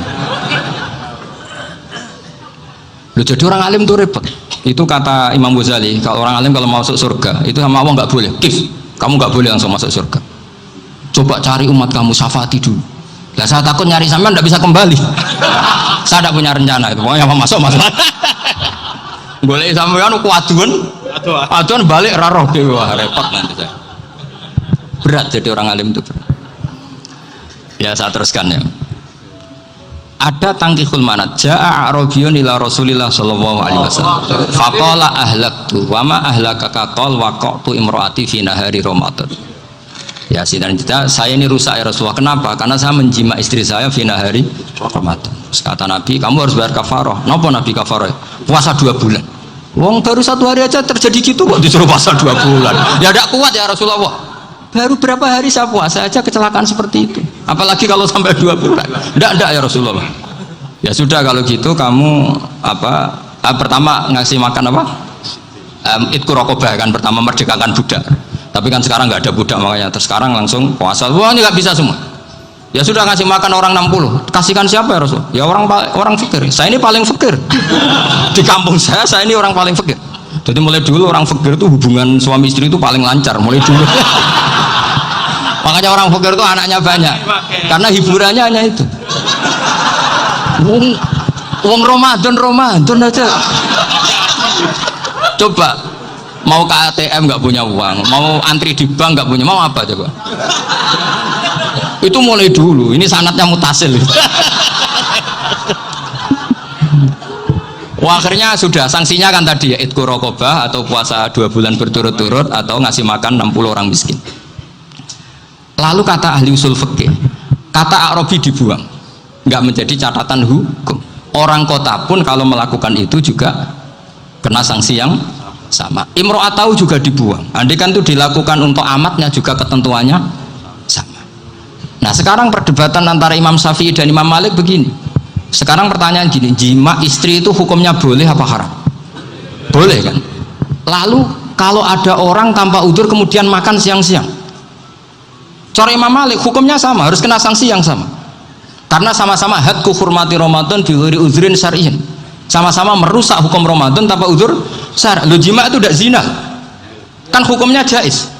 Loh, jadi orang alim itu repot. Itu kata Imam Ghazali, kalau orang alim kalau mau masuk surga itu sama Allah nggak boleh. Kif, kamu nggak boleh langsung masuk surga. Coba cari umat kamu, syafati dulu. Lah saya takut nyari sampean tidak bisa kembali. Saya tidak punya rencana itu. Pokoknya masuk. Boleh sampean aduan balik raroh dewa, repot nanti saya. Berat jadi orang alim itu. Ya saya teruskan ya. Ada tangkihul manat. Ja'a a'rabiyun ila Rasulillah sallallahu alaihi wasallam. Faqala ahlaktu wa ma ahlakaka qal waqa'tu imraati fi nahari Ramadan. Ya sidang kita, saya ini rusak ya Rasulullah. Kenapa? Karena saya menjima istri saya fi nahari Ramadan. Kata Nabi, kamu harus bayar kafarah. Napa Nabi kafarah? Puasa 2 bulan. Wong baru 1 hari aja terjadi gitu kok disuruh puasa 2 bulan. Ya tidak kuat ya Rasulullah. Baru berapa hari saya puasa aja kecelakaan seperti itu. Apalagi kalau sampai 2 bulan. Tidak ya Rasulullah. Ya sudah kalau gitu kamu pertama ngasih makan apa? Itku rokobah kan, pertama merdekakan budak. Tapi kan sekarang nggak ada budak, makanya terus sekarang langsung puasa. Wah ini nggak bisa semua. Ya sudah ngasih makan orang 60. Kasihkan siapa ya Rasul? Ya orang fakir. Saya ini paling fakir. Di kampung saya ini orang paling fakir. Jadi mulai dulu orang fakir itu hubungan suami istri itu paling lancar mulai dulu. Makanya orang fakir itu anaknya banyak. Karena hiburannya hanya itu. Wong Ramadan aja. Coba mau ke ATM nggak punya uang, mau antri di bank nggak punya, mau apa coba? Itu mulai dulu. Ini sanatnya mutasil. Wah, akhirnya sudah sanksinya kan tadi ya, itqu raqabah atau puasa 2 bulan berturut-turut atau ngasih makan 60 orang miskin. Lalu kata ahli usul fikih, kata Arabi dibuang, nggak menjadi catatan hukum. Orang kota pun kalau melakukan itu juga kena sanksi yang sama. Imro'atau juga dibuang. Andai kan itu dilakukan untuk amatnya juga ketentuannya sama. Nah sekarang perdebatan antara Imam Syafi'i dan Imam Malik begini. Sekarang pertanyaan gini, jima istri itu hukumnya boleh apa haram? Boleh kan? Lalu kalau ada orang tanpa udzur kemudian makan siang-siang, cara Imam Malik hukumnya sama, harus kena sanksi yang sama. Karena sama-sama hadku hurmati Ramadan bi ghairi udzrin syar'iyyin. Sama-sama merusak hukum Ramadan tanpa udzur syar'i. Lu jima itu tidak zina. Kan hukumnya jais.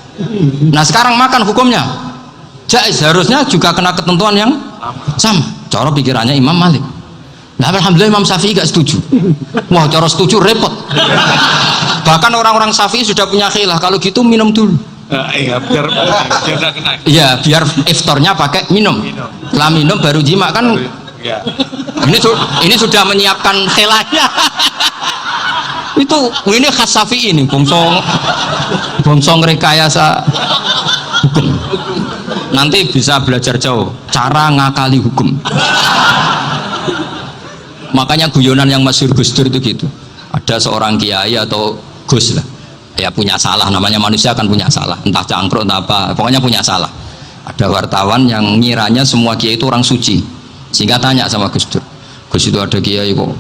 Nah, sekarang makan hukumnya jais, harusnya juga kena ketentuan yang sama. Cara pikirannya Imam Malik. Nah, alhamdulillah Imam Syafi'i gak setuju. Wah, cara setuju repot. Bahkan orang-orang Syafi'i sudah punya khilaf, kalau gitu minum dulu. Iya, biar kena. Iya, biar iftarnya pakai minum. Setelah minum baru jima kan. Ya. Ini sudah menyiapkan khilafnya. Ini khas Syafi'i ini, bongsong rekayasa hukum. Nanti bisa belajar jauh cara ngakali hukum. Makanya guyonan yang masyhur Gus Dur itu gitu. Ada seorang kiai atau Gus lah, ya punya salah, namanya manusia kan punya salah, entah cangkruk entah apa, pokoknya punya salah. Ada wartawan yang ngiranya semua kiai itu orang suci, sehingga tanya sama Gus Dur, Gus itu ada kiai kok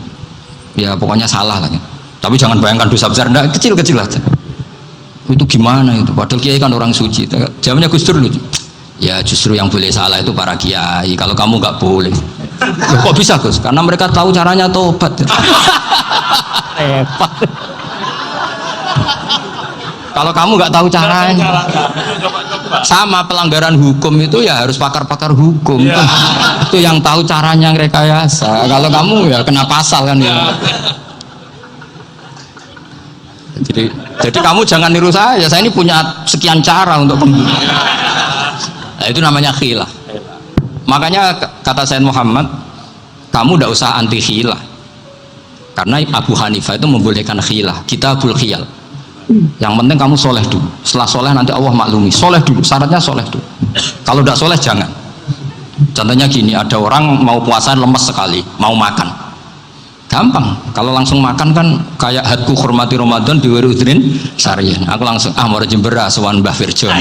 ya pokoknya salah lah, tapi jangan bayangkan dosa besar, enggak, kecil-kecil aja. Itu gimana itu, padahal kiai kan orang suci. Jawabnya Gus Dur lucu, ya justru yang boleh salah itu para kiai, kalau kamu nggak boleh. Loh, kok bisa Gus? Karena mereka tahu caranya tobat. Repot. Kalau kamu nggak tahu caranya, sama pelanggaran hukum itu ya harus pakar-pakar hukum. Ya. Itu yang tahu caranya rekayasa. Kalau kamu ya kena pasal kan ya. Jadi kamu jangan niru saya. Saya ini punya sekian cara untuk pembunuh. Nah, itu namanya khilaf. Makanya kata Sayyid Muhammad, kamu tidak usah anti khilaf, karena Abu Hanifah itu membolehkan khilaf, kitabul khiyal. Yang penting kamu soleh dulu, setelah soleh nanti Allah maklumi. Soleh dulu, syaratnya soleh dulu. Kalau tidak soleh jangan. Contohnya gini, ada orang mau puasa lemes sekali, mau makan, gampang. Kalau langsung makan kan kayak hadku hormati Ramadan di Wirudrin Syarian. Aku langsung mau jembera sowan Mbah Firjon.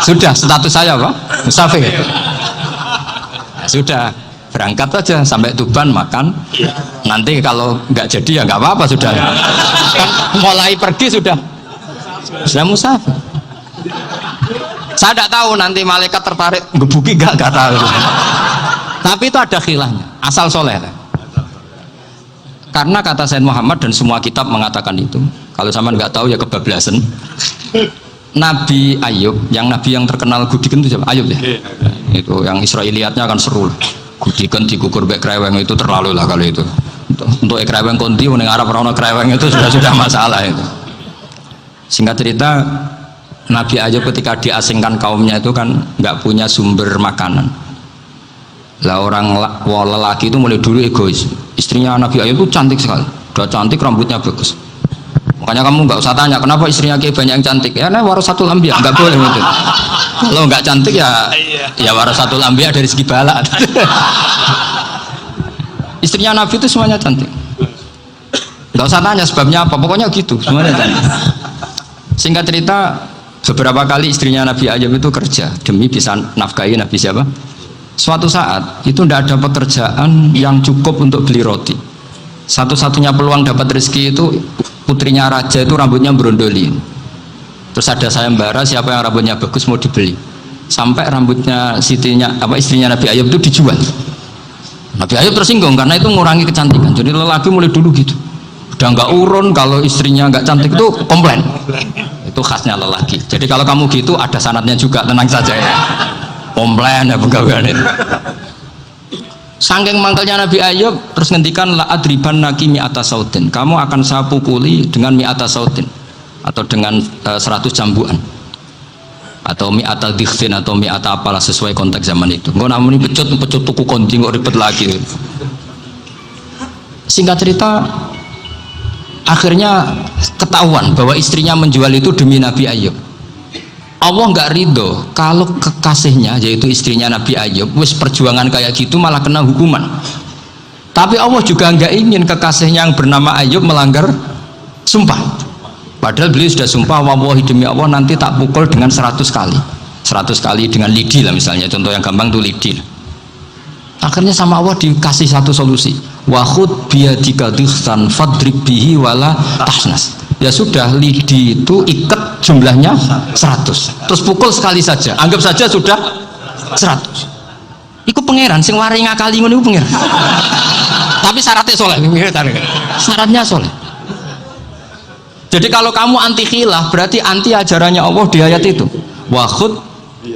Sudah status saya Pak musafir. Sudah berangkat aja sampai Tuban makan. Nanti kalau nggak jadi ya nggak apa-apa, sudah kan mulai pergi sudah musafir. Saya tidak tahu nanti malaikat tertarik gebuki nggak tahu. Tapi itu ada khilafnya, asal soleh. Karena kata Sayyid Muhammad dan semua kitab mengatakan itu. Kalau sama nggak tahu ya kebablasan. Nabi Ayub, yang nabi yang terkenal Gudiken itu siapa? Ayub ya. Itu yang Israiliyatnya kan seru. Gudiken dikukur bek kreweng itu terlalu lah kalau itu. Untuk kreweng konti, uning Arab orang kreweng itu sudah masalah itu. Singkat cerita, Nabi Ayub ketika diasingkan kaumnya itu kan nggak punya sumber makanan. Lah orang lelaki itu mulai dulu egois. Istrinya Nabi Ayub itu cantik sekali, udah cantik, rambutnya bagus. Makanya kamu nggak usah tanya kenapa istrinya kayak banyak yang cantik. Ya, nah warasatul anbiya, nggak boleh gitu. Kalau nggak cantik ya warasatul anbiya dari segi balak. Istrinya Nabi itu semuanya cantik. Nggak usah tanya sebabnya apa, pokoknya gitu, semuanya cantik. Singkat cerita, beberapa kali istrinya Nabi Ayub itu kerja demi bisa nafkahi Nabi siapa? Suatu saat itu tidak ada pekerjaan yang cukup untuk beli roti. Satu-satunya peluang dapat rezeki itu putrinya raja itu rambutnya berondolin. Terus ada sayembara siapa yang rambutnya bagus mau dibeli. Sampai rambutnya istrinya Nabi Ayub itu dijual. Nabi Ayub tersinggung karena itu mengurangi kecantikan. Jadi lelaki mulai dulu gitu. Udah nggak urun kalau istrinya nggak cantik itu komplain. Itu khasnya lelaki. Jadi kalau kamu gitu ada sanadnya juga, tenang saja ya. Komplain ya pegawaian itu. Saking mangkalnya Nabi Ayub terus ngendikan la adriban naki mi'ata sautin. Kamu akan saya pukuli dengan mi'ata sautin atau dengan 100 cambukan. Atau mi'ata dikhtin atau mi'ata apalah sesuai konteks zaman itu. Enggak namun ini pecut tuku konti kok ribet lagi. Singkat cerita akhirnya ketahuan bahwa istrinya menjual itu demi Nabi Ayub. Allah nggak ridho kalau kekasihnya yaitu istrinya Nabi Ayub wis perjuangan kayak gitu malah kena hukuman. Tapi Allah juga nggak ingin kekasihnya yang bernama Ayub melanggar sumpah. Padahal beliau sudah sumpah, wallahi demi Allah nanti tak pukul dengan 100 kali. 100 kali dengan lidi lah misalnya, contoh yang gampang tuh lidi. Akhirnya sama Allah dikasih satu solusi. wa khud biyadika dikhsan fadrib bihi wala tahnas. Ya sudah, lidi itu ikat jumlahnya 100, terus pukul sekali saja, anggap saja sudah 100. Iku pangeran sing warai ngakali ngono iku pangeran. Tapi syaratnya soleh, syaratnya soleh. Jadi kalau kamu anti khilaf berarti anti ajarannya Allah di ayat itu. Wa khud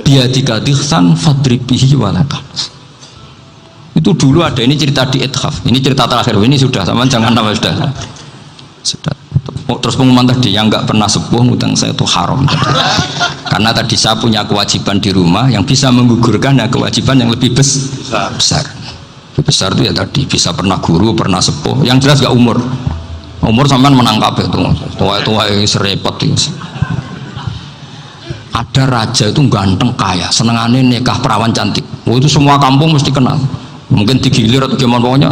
biyadika dikhsan fadrib bihi wala tahnas. Itu dulu ada, ini cerita di Ithaf, ini cerita terakhir, ini sudah sama, jangan nama sudah. Terus pengumuman tadi, yang nggak pernah sepuh ngutang saya itu haram tadi. Karena tadi saya punya kewajiban di rumah yang bisa menggugurkan kewajiban yang lebih besar. Lebih besar itu ya tadi, bisa pernah guru, pernah sepuh, yang jelas gak umur sampean menang kabeh itu, tua serepot itu. Ada raja itu ganteng kaya, senengannya nikah perawan cantik, itu semua kampung mesti kenal. Mungkin digilir atau gimana pokoknya.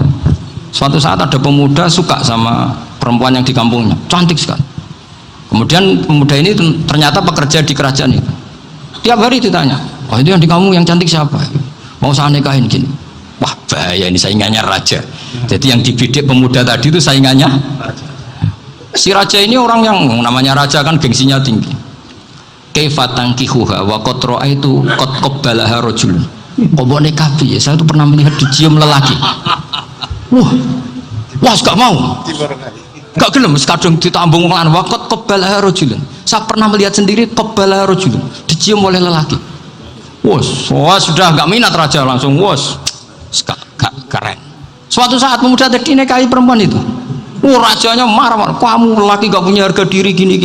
Suatu saat ada pemuda suka sama perempuan yang di kampungnya, cantik sekali. Kemudian pemuda ini ternyata pekerja di kerajaan itu. Tiap hari ditanya, oh itu yang di kamu yang cantik siapa? Mau saya nikahin gini. Wah bahaya, ini saingannya raja. Jadi yang dibidik pemuda tadi itu saingannya. Si raja ini orang yang namanya raja kan gengsinya tinggi. Kaifatangkihuha wa qad ra'aitu qad qabbalaha rajul. Kok nikah piye? Saya tuh pernah melihat dicium lelaki. Wah, gak mau. Gak gelem, kadang ditambung lan waqat qabbalaha rajulun. Saya pernah melihat sendiri qabbalaha rajulun, dicium oleh lelaki. Wah, sudah gak minat raja langsung, gak keren. Suatu saat pemuda tadi nikahi perempuan itu. Rajanya marah, kamu lelaki gak punya harga diri gini.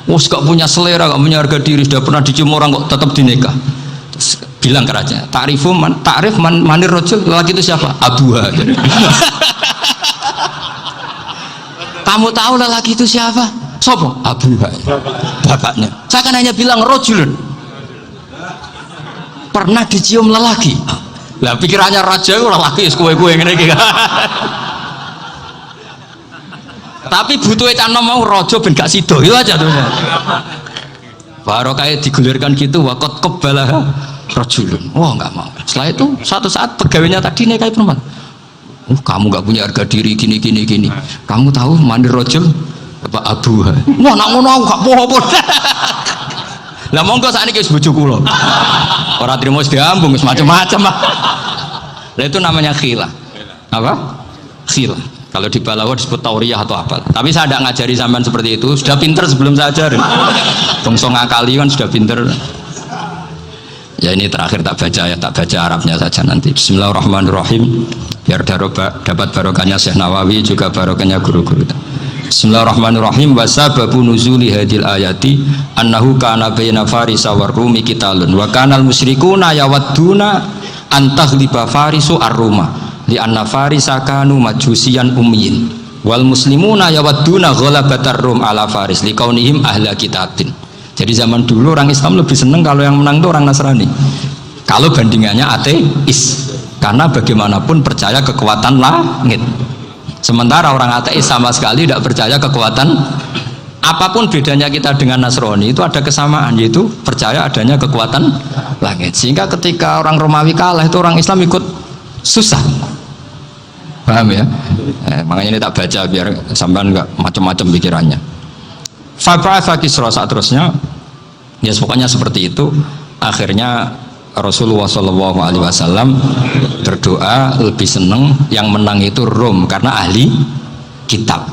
Gak punya selera, gak punya harga diri, sudah pernah dicium orang kok tetap dinikah. Terus bilang ke raja, ta'rif manir rajul, lelaki itu siapa? Abuha. Kamu tahu lelaki itu siapa? Sopo? Abuha. Bapaknya. Saya kan hanya bilang rajulun. Pernah dicium lelaki. Lah pikirannya raja itu lelaki kue-kue ngene iki. Tapi butuh canom mau raja ben gak sido itu aja tuh. Baru kayak digulirkan gitu, waqat qabbalah rajulun. Wah nggak mau. Setelah itu suatu saat pegawainya tadi nikahi perempuan. Kamu nggak punya harga diri gini. Kamu tahu mandir rajul apa abuha? Wah nak ngono aku gak apa-apa. Lah monggo sakniki wis bojo kula. Ora trimo wis diambung wis macam-macam. Lah itu namanya khilah. Apa? Khilah. Kalau di Balawa disebut tauriyah atau apa. Tapi saya tidak ngajari sampean seperti itu. Sudah pinter sebelum saya ajarin. Bongso ngakali kan sudah pinter. Ya ini terakhir tak baca Arabnya saja nanti. Bismillahirrahmanirrahim. Biar dapat barokahnya Syekh Nawawi juga barokahnya guru-guru. Bismillahirrahmanirrahim. Wasababu nuzuli hadil ayati annahu kana baina farisa war rumi qitalun wa kanal musyrikuna yawadduna antaghliba farisu ar-ruma li anna farisa kanu majusiyan ummiyin wal muslimuna yawadduna ghalabatar rum ala faris liqaunihim ahla kitabin. Jadi zaman dulu orang Islam lebih senang kalau yang menang itu orang Nasrani. Kalau bandingannya ateis, karena bagaimanapun percaya kekuatan langit. Sementara orang ateis sama sekali tidak percaya kekuatan. Apapun bedanya kita dengan Nasrani itu ada kesamaan, yaitu percaya adanya kekuatan langit. Sehingga ketika orang Romawi kalah itu orang Islam ikut susah. Paham ya? Makanya ini tak baca biar sampean nggak macam-macam pikirannya. Fab'atha Kisra saat terusnya, ya pokoknya seperti itu. Akhirnya Rasulullah SAW berdoa lebih senang yang menang itu Rom karena ahli kitab.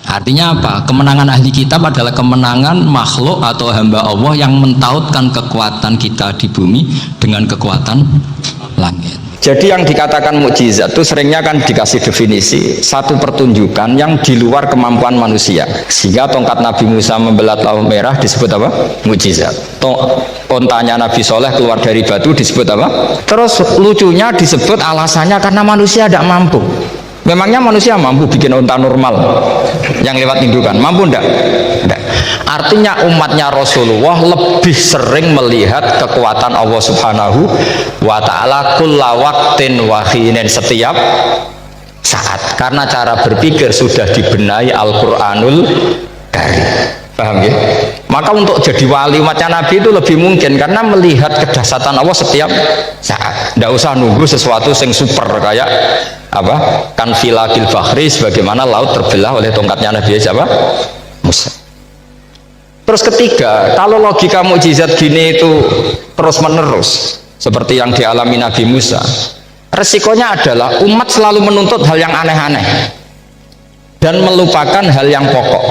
Artinya apa? Kemenangan ahli kitab adalah kemenangan makhluk atau hamba Allah yang mentautkan kekuatan kita di bumi dengan kekuatan langit. Jadi yang dikatakan mukjizat itu seringnya kan dikasih definisi satu pertunjukan yang di luar kemampuan manusia. Sehingga tongkat Nabi Musa membelah laut merah disebut apa? Mukjizat. Ontanya Nabi Soleh keluar dari batu disebut apa? Terus lucunya disebut alasannya karena manusia tidak mampu. Memangnya manusia mampu bikin onta normal yang lewat indukan? Mampu enggak? Enggak. Artinya umatnya Rasulullah lebih sering melihat kekuatan Allah Subhanahu wa ta'ala kulla waqtin wa hinin, setiap saat, karena cara berpikir sudah dibenahi Al-Qur'anul Karim. Paham ya? Maka untuk jadi wali umatnya Nabi itu lebih mungkin karena melihat kedahsyatan Allah setiap saat. Tidak usah nunggu sesuatu yang super kayak apa? Kan filakil bahri, sebagaimana laut terbelah oleh tongkatnya Nabi siapa? Musa. Terus ketiga, kalau logika mukjizat gini itu terus menerus seperti yang dialami Nabi Musa, resikonya adalah umat selalu menuntut hal yang aneh-aneh dan melupakan hal yang pokok.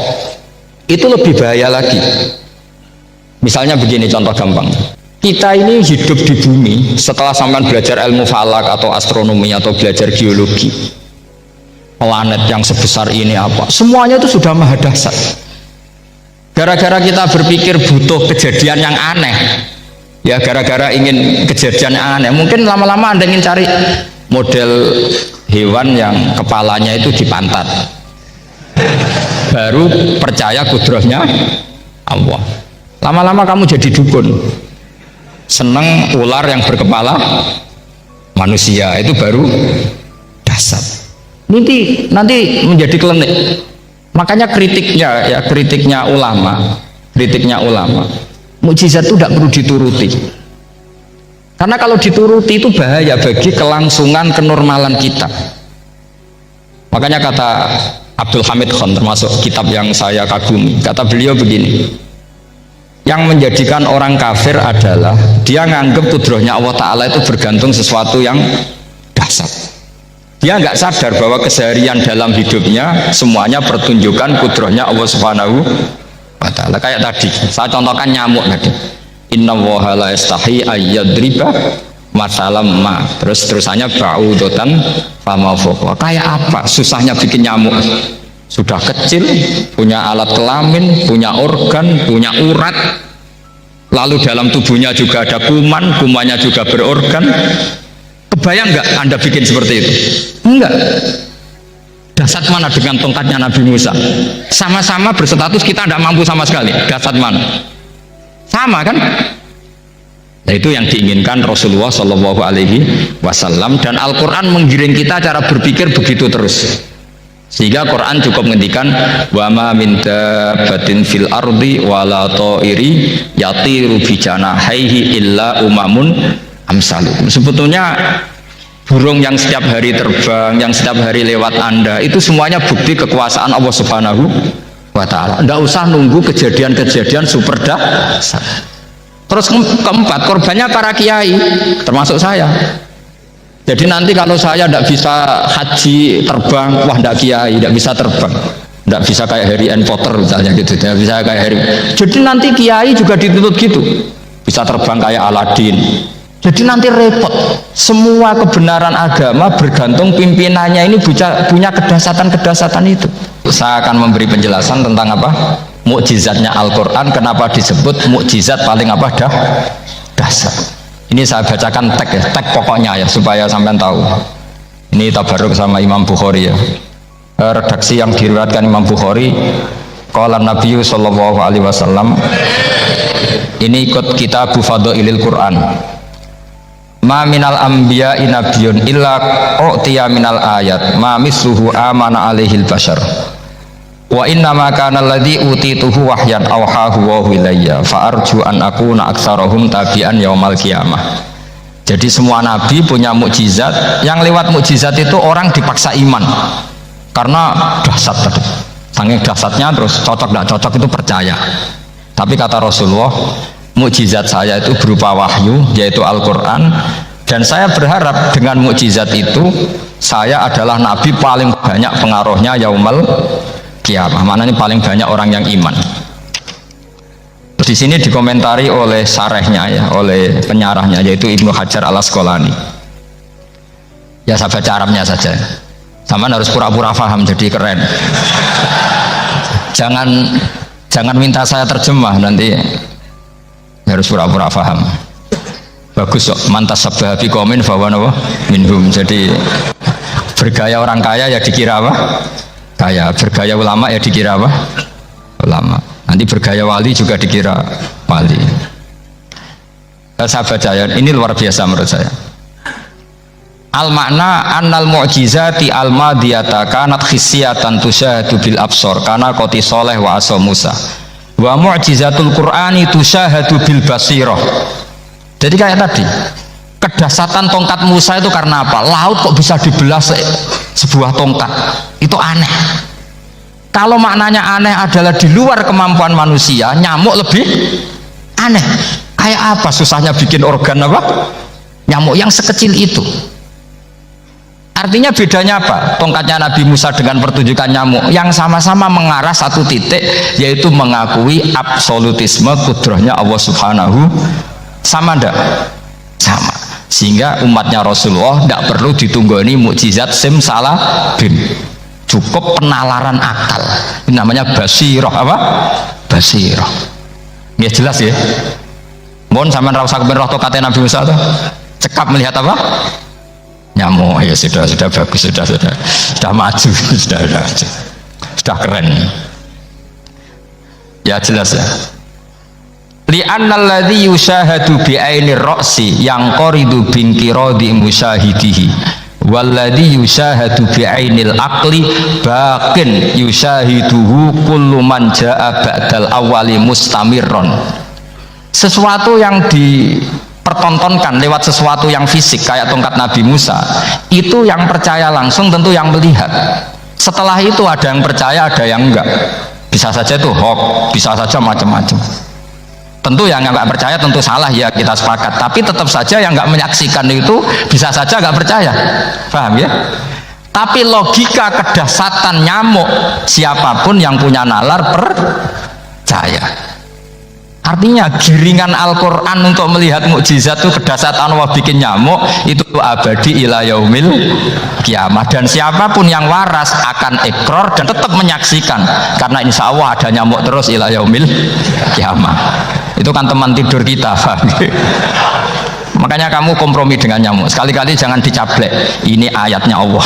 Itu lebih bahaya lagi. Misalnya begini contoh gampang, kita ini hidup di bumi setelah sampean belajar ilmu falak atau astronomi atau belajar geologi, planet yang sebesar ini apa, semuanya itu sudah maha dahsyat. Gara-gara kita berpikir butuh kejadian yang aneh, ya gara-gara ingin kejadian yang aneh, mungkin lama-lama Anda ingin cari model hewan yang kepalanya itu di pantat, baru percaya kudrahnya Allah. Lama-lama kamu jadi dukun, seneng ular yang berkepala manusia, itu baru dasar. Nanti menjadi klinik. Makanya kritiknya ulama, mukjizat itu tidak perlu dituruti. Karena kalau dituruti itu bahaya bagi kelangsungan kenormalan kita. Makanya kata Abdul Hamid Khan, termasuk kitab yang saya kagumi, kata beliau begini, yang menjadikan orang kafir adalah dia nganggep kudrahnya Allah Ta'ala itu bergantung sesuatu yang dahsyat. Dia nggak sadar bahwa keseharian dalam hidupnya semuanya pertunjukan kudrahnya Allah Subhanahu wa Ta'ala. Kayak tadi saya contohkan nyamuk tadi, inna woha la yastahi ayyadriba masalam ma, terus terusannya ba'udotan fama fokwa. Kayak apa susahnya bikin nyamuk? Sudah kecil, punya alat kelamin, punya organ, punya urat, lalu dalam tubuhnya juga ada kuman, kumannya juga berorgan. Kebayang nggak Anda bikin seperti itu? Enggak. Dasar mana dengan tongkatnya Nabi Musa? Sama-sama berstatus kita tidak mampu sama sekali. Dasar mana? Sama kan? Nah, itu yang diinginkan Rasulullah Shallallahu Alaihi Wasallam, dan Al-Quran menggiring kita cara berpikir begitu terus. Sehingga Quran cukup menghentikan wa ma min dabbatin fil ardi wala ta'iri yatiru bi janahaihi illa umamun amsalukum. Sebetulnya burung yang setiap hari terbang, yang setiap hari lewat Anda, itu semuanya bukti kekuasaan Allah Subhanahu wa Ta'ala. Tidak usah nunggu kejadian-kejadian super dahsyat. Terus keempat, korbannya para kiai, termasuk saya. Jadi nanti kalau saya tidak bisa haji terbang, wah tidak kiai, tidak bisa terbang, tidak bisa kayak Harry and Potter misalnya gitu, tidak bisa kayak Harry. Jadi nanti kiai juga dituntut gitu, bisa terbang kayak Aladin. Jadi nanti repot. Semua kebenaran agama bergantung pimpinannya ini punya kedahsyatan-kedahsyatan itu. Saya akan memberi penjelasan tentang apa? Mukjizatnya Al-Quran. Kenapa disebut mukjizat paling apa? Dahsyat. Ini saya bacakan tag ya, tag pokoknya ya, supaya sampean tahu. Ini tabaruk sama Imam Bukhari ya. Redaksi yang diriwayatkan Imam Bukhari, qala Nabi sallallahu alaihi wasallam. Ini ikut kitab Fadhailil Quran. Ma minal anbiya'i nabiyyun illa u'tiya minal ayat ma misluhu amana alaihil bashar. Wa inna ma kana alladhi utituhu wahyan awhahu wa ilayya fa arju an akuna aktsarahum tabi'an yaumal qiyamah. Jadi semua nabi punya mukjizat, yang lewat mukjizat itu orang dipaksa iman karena dahsyat tadi. Saking dahsyatnya terus cocok tidak cocok itu percaya. Tapi kata Rasulullah, mukjizat saya itu berupa wahyu, yaitu Al-Quran, dan saya berharap dengan mukjizat itu saya adalah nabi paling banyak pengaruhnya yaumal qiyamah. Mana ini paling banyak orang yang iman. Di sini dikomentari oleh sarehnya ya, oleh penyarahnya, yaitu Ibnu Hajar Al-Asqalani. Ya saya baca Arabnya saja. Sama harus pura-pura paham jadi keren. Jangan minta saya terjemah, nanti harus pura-pura paham. Bagus kok, mantas sabah bi qaumin fa huwa minhum. Jadi bergaya orang kaya ya dikira apa? Kaya. Bergaya ulama ya dikira apa? Ulama. Nanti bergaya wali juga dikira wali. Saya baca ya, ini luar biasa menurut saya. Al makna annal mu'jizati al madiyata kanat khisyatan tusyahadu bil absor kana qoti soleh wa asa Musa. Wa mu'jizatul Qur'ani tusyahadu bil basirah. Jadi kayak tadi, kedahsyatan tongkat Musa itu karena apa? Laut kok bisa dibelah sebuah tongkat, itu aneh. Kalau maknanya aneh adalah di luar kemampuan manusia, nyamuk lebih aneh. Kayak apa susahnya bikin organ apa? Nyamuk yang sekecil itu. Artinya bedanya apa? Tongkatnya Nabi Musa dengan pertunjukan nyamuk yang sama-sama mengarah satu titik, yaitu mengakui absolutisme kudrahnya Allah Subhanahu. Sama ndak? Sama. Sehingga umatnya Rasulullah tidak perlu ditunggoni mukjizat simsalabim, cukup penalaran akal. Ini namanya basirah apa? Basirah. Ya jelas ya. Mohon sampean ra usah kepen roh tokate Nabi Musa tuh. Cekap melihat apa? Nyamuk. Ya sudah bagus, sudah maju, sudah keren. Ya jelas ya. Li'annal ladzi yushahadu bi'ainir ra'si yang qoridu binqiradi musyahidihi walladzi yushahadu bi'ainil aqli baqin yushahiduhu kullu man jaa ba'dal awali mustamirron. Sesuatu yang dipertontonkan lewat sesuatu yang fisik kayak tongkat Nabi Musa, itu yang percaya langsung tentu yang melihat. Setelah itu ada yang percaya, ada yang enggak. Bisa saja itu hoax, bisa saja macam-macam. Tentu yang nggak percaya tentu salah, ya kita sepakat, tapi tetap saja yang nggak menyaksikan itu bisa saja nggak percaya, paham ya? Tapi logika kedahsyatan nyamuk, siapapun yang punya nalar percaya. Artinya giringan Al-Quran untuk melihat mukjizat itu kedahsyatan Allah bikin nyamuk itu abadi ila yaumil kiamah, dan siapapun yang waras akan ikrar dan tetap menyaksikan, karena insya Allah ada nyamuk terus ila yaumil kiamah. Itu kan teman tidur kita, makanya kamu kompromi dengan nyamuk, sekali-kali jangan dicaplek, ini ayatnya Allah.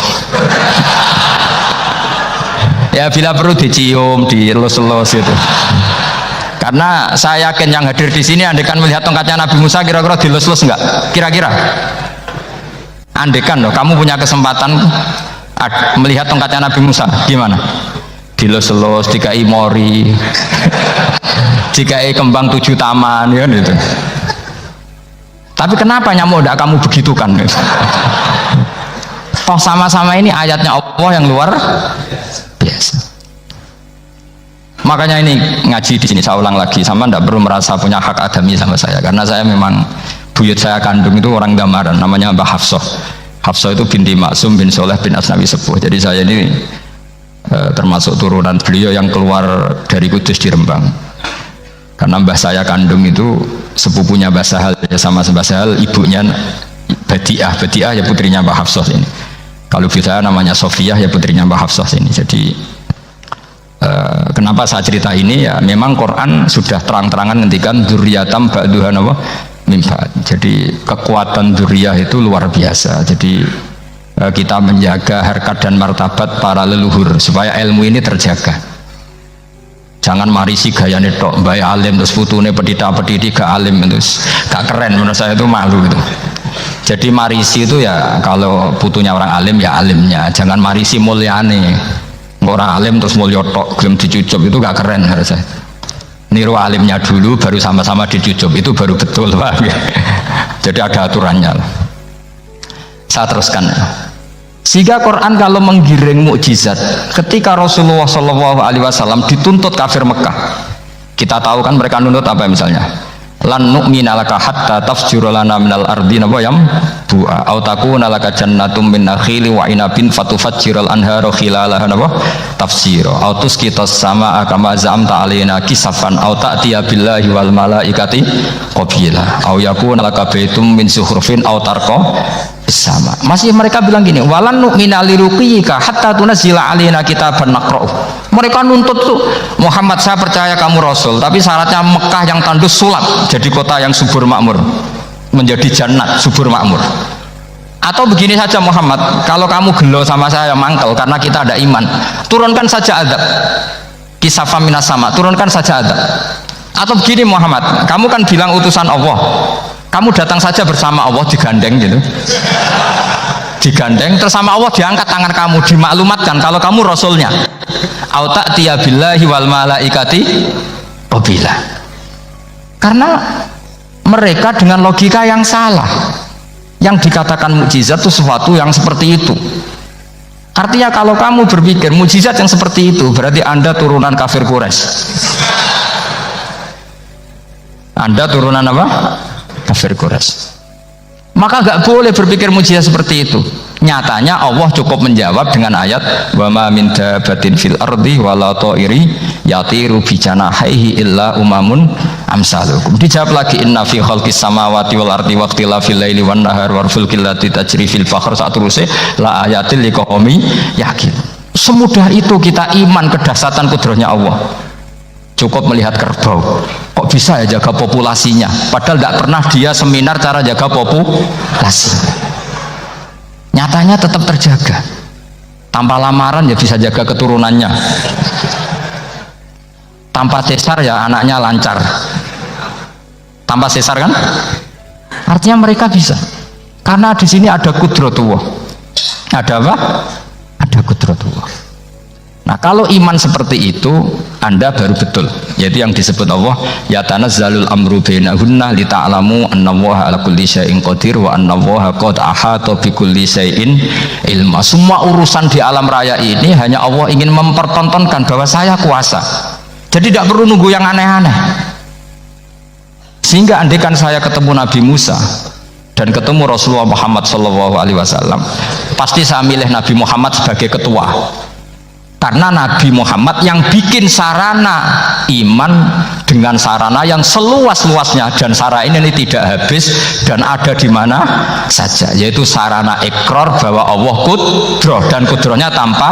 Ya bila perlu dicium, dielus-elus itu. Karena saya yakin yang hadir di sini andekan melihat tongkatnya Nabi Musa kira-kira dilus-lus enggak? Kira-kira? Andekan loh, kamu punya kesempatan melihat tongkatnya Nabi Musa, gimana? Dilus-lus, dikai mori, dikai kembang 7 taman, ya gitu. Tapi kenapa nyamuk enggak kamu begitukan? Toh sama-sama ini ayatnya Allah yang luar biasa. Makanya ini ngaji di sini saya ulang lagi, sama ndak perlu merasa punya hak adami sama saya, karena saya memang buyut saya kandung itu orang Damaran, namanya Mbah Hafsah. Hafsah itu binti Maksum bin Soleh bin Asnawi Sepuh. Jadi saya ini termasuk turunan beliau yang keluar dari Kudus di Rembang. Karena mbah saya kandung itu sepupunya Mbah Sahal, ya sama Mbah Sahal, ibunya Badiah ya putrinya Mbah Hafsah ini. Kalau ibu saya namanya Sofiyah, ya putrinya Mbah Hafsah ini. Jadi kenapa saya cerita ini, ya memang Quran sudah terang-terangan ngendikan dzurriyatam ba'duha apa mimba. Jadi kekuatan dzurriyah itu luar biasa. Jadi kita menjaga harkat dan martabat para leluhur supaya ilmu ini terjaga. Jangan marisi gayane tok, mbak alim terus putune pedita-pediti gak alim, terus gak keren, menurut saya itu malu gitu. Jadi marisi itu ya kalau putunya orang alim ya alimnya, jangan marisi mulyane. Orang alim terus mulia tok gelem dicucup, itu gak keren harusnya. Niru alimnya dulu baru sama-sama dicucup, itu baru betul, Pak. Jadi ada aturannya. Saya teruskan. Sehingga Quran kalau menggiring mukjizat, ketika Rasulullah SAW dituntut kafir Mekah, kita tahu kan mereka nuntut apa misalnya? Lan nu'mina laka hatta tafjura lana minal ardi nabayam bu'a au takuna laka jannatum min nakhili wa inabin fatufajjiral anharu khilalaha napa tafsira au tusqitas samaa kama zamta alaina kisafan au ta'tiya billahi wal malaikati qabila au yakuna laka baitum min zuhrufin au tarqa sama. Masih mereka bilang gini, walan nu'mina liruqiyika hatta tunzila alaina kitaban naqra'u. Mereka nuntut tuh, Muhammad saya percaya kamu Rasul, tapi syaratnya Mekah yang tandus sulap jadi kota yang subur makmur, menjadi jannat subur makmur. Atau begini saja Muhammad, kalau kamu gelo sama saya mangkel karena kita ada iman, turunkan saja adab kisafam minas sama, turunkan saja adab. Atau begini Muhammad, kamu kan bilang utusan Allah, kamu datang saja bersama Allah, digandeng gitu, digandeng terus sama Allah diangkat tangan kamu, dimaklumatkan kalau kamu Rasulnya. Au ta'tiya billahi wal malaikati qabila. Karena mereka dengan logika yang salah. Yang dikatakan mukjizat itu sesuatu yang seperti itu. Artinya kalau kamu berpikir mukjizat yang seperti itu, berarti Anda turunan kafir Quraisy. Anda turunan apa? Kafir Quraisy. Maka nggak boleh berpikir mukjizat seperti itu. Nyatanya Allah cukup menjawab dengan ayat wa ma min dabatin fil ardi wala ta'iri yatiru bi janahihi illa umamun amsalukum. Dijawab lagi inna fi khalqis samawati wal ardi waqtilafil laili wan nahar wal fulkil lati tajri fil bahr saturuse la ayatil liqaumi yakin. Semudah itu kita iman kedahsyatan kudrahnya Allah. Cukup melihat kerbau, kok bisa ya jaga populasinya, padahal tidak pernah dia seminar cara jaga populasi. Nyatanya tetap terjaga. Tanpa lamaran ya bisa jaga keturunannya. Tanpa sesar ya anaknya lancar. Tanpa sesar kan? Artinya mereka bisa. Karena di sini ada kudratullah. Ada apa? Ada kudratullah. Nah, kalau iman seperti itu, Anda baru betul. Yaitu yang disebut Allah, ya tanazzalul amru bainahunna li ta'lamu annallaha ala kulli syai'in qadir wa annallaha qad ahata bi kulli syai'in ilma. Semua urusan di alam raya ini hanya Allah ingin mempertontonkan bahwa saya kuasa. Jadi tidak perlu nunggu yang aneh-aneh. Sehingga andaikan saya ketemu Nabi Musa dan ketemu Rasulullah Muhammad SAW, pasti saya milih Nabi Muhammad sebagai ketua. Karena Nabi Muhammad yang bikin sarana iman dengan sarana yang seluas-luasnya, dan sarana ini tidak habis dan ada di mana saja, yaitu sarana ikrar bahwa Allah kudroh dan kudrohnya tanpa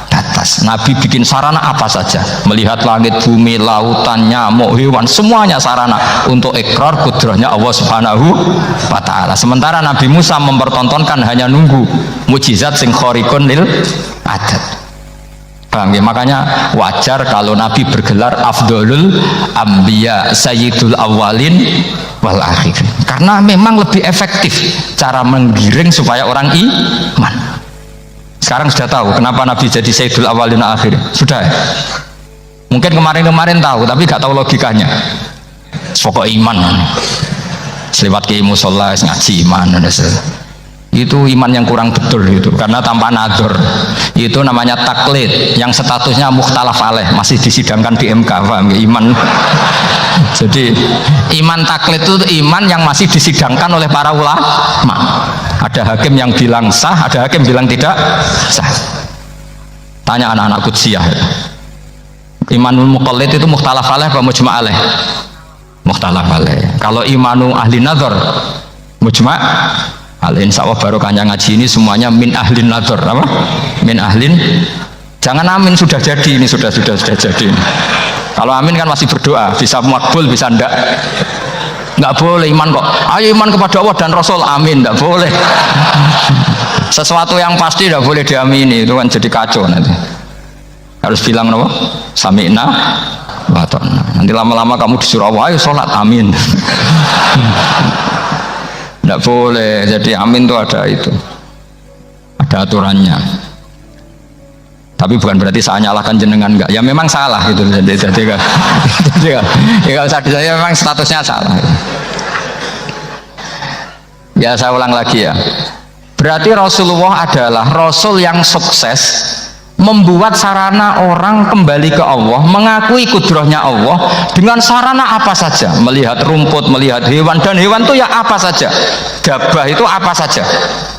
batas. Nabi bikin sarana apa saja, melihat langit, bumi, lautan, nyamuk, hewan, semuanya sarana untuk ikrar kudrohnya Allah Subhanahu wa ta'ala. Sementara Nabi Musa mempertontonkan hanya nunggu mukjizat sing khariqun lil adat. Paham ya? Makanya wajar kalau Nabi bergelar Afdolul Ambiya Sayyidul Awalin wal Akhirin, karena memang lebih efektif cara menggiring supaya orang iman. Sekarang sudah tahu kenapa Nabi jadi Sayyidul Awalin wal Akhirin? Sudah ya? Mungkin kemarin-kemarin tahu tapi gak tahu logikanya. Pokok iman selewat ke musola ngaji iman itu iman yang kurang betul itu, karena tanpa nadzor. Itu namanya taklid yang statusnya mukhtalaf alaih, masih disidangkan di MK. Paham ya? Iman jadi iman taklid itu iman yang masih disidangkan oleh para ulama. Ada hakim yang bilang sah, ada hakim bilang tidak sah. Tanya anak-anak Qudsiyah, imanul muqallid itu mukhtalaf alaih apa mujma' alaih? Mukhtalaf alaih. Kalau imanu ahli nadzor mujma' insya Allah barokahnya ngaji ini semuanya min ahlin nadzor. Apa? Min ahlin. Jangan amin sudah jadi, ini sudah jadi. Kalau amin kan masih berdoa, bisa makbul bisa ndak. Nggak boleh iman kok. Ayo iman kepada Allah dan Rasul, amin, nggak boleh. Sesuatu yang pasti nggak boleh diamini, itu kan jadi kacau nanti. Harus bilang apa? Sami'na wa ata'na. Nanti lama-lama kamu disuruh Allah, ayo sholat, amin. Tidak boleh. Jadi amin itu ada aturannya. Tapi bukan berarti saya nyalahkan jenengan, enggak. Ya memang salah gitu. Jadi kan ya saya memang statusnya salah. Ya saya ulang lagi ya. Berarti Rasulullah adalah Rasul yang sukses membuat sarana orang kembali ke Allah, mengakui kudrohnya Allah dengan sarana apa saja, melihat rumput, melihat hewan, dan hewan itu ya apa saja, gabah itu apa saja,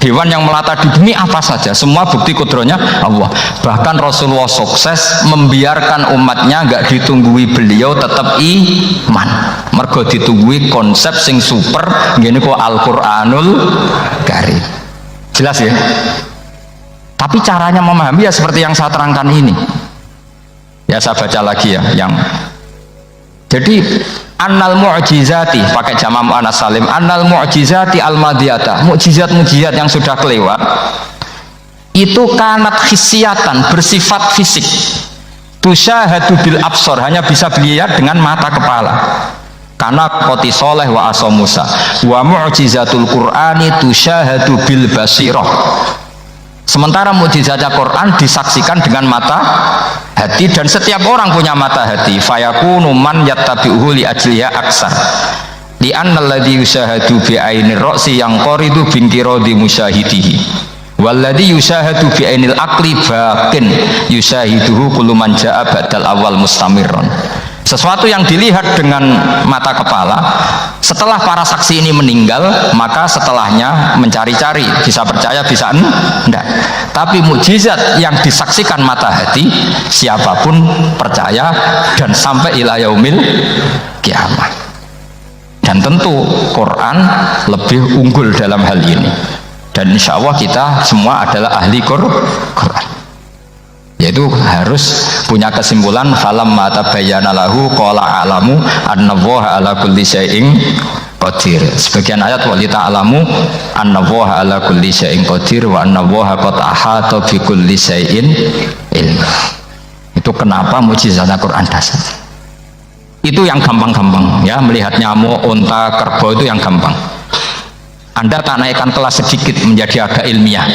hewan yang melata di bumi apa saja, semua bukti kudrohnya Allah. Bahkan Rasulullah sukses membiarkan umatnya nggak ditunggui beliau tetap iman, mergo ditunggui konsep sing super gini kok Al-Quranul Karim. Jelas ya? Tapi caranya memahami ya seperti yang saya terangkan ini. Ya saya baca lagi ya yang. Jadi annal mu'jizati pakai jama' mu'annas salim, annal mu'jizati al-madiyata, mukjizat-mukjizat yang sudah kelewat itu kanat khisiatan, bersifat fisik. Tusyahadu bil absor, hanya bisa dilihat dengan mata kepala. Karena qoti soleh wa asa Musa. Wa mu'jizatul Qur'ani tusyahadu bil basirah. Sementara mukjizatnya Quran disaksikan dengan mata hati, dan setiap orang punya mata hati. Fayakunu man yattabi'uhu li ajliya aksar. Di annalladzi yusahadu bi ainir ra'si yang qoridu bintiradi musyahidihi walladzi yusahadu bi ainil aqli baqin yusahiduhu kullu man jaa ba'dal awal mustamirron. Sesuatu yang dilihat dengan mata kepala, setelah para saksi ini meninggal, maka setelahnya mencari-cari, bisa percaya bisa enggak. Tapi mukjizat yang disaksikan mata hati, siapapun percaya dan sampai ila yaumil kiamat. Dan tentu Quran lebih unggul dalam hal ini. Dan insya Allah kita semua adalah ahli Quran. Yaitu harus punya kesimpulan falam mata bayyana lahu qala a'lamu annallaha ala kulli syai'in qadir. Sebagian ayat wali ta'lamu annallaha ala kulli syai'in qadir wa annallaha qad ahata bi kulli syai'in ilma. Itu kenapa mukjizat Al-Qur'an dasar. Itu yang gampang-gampang ya, melihat nyamuk, unta, kerbau itu yang gampang. Anda tak naikkan kelas sedikit menjadi agak ilmiah.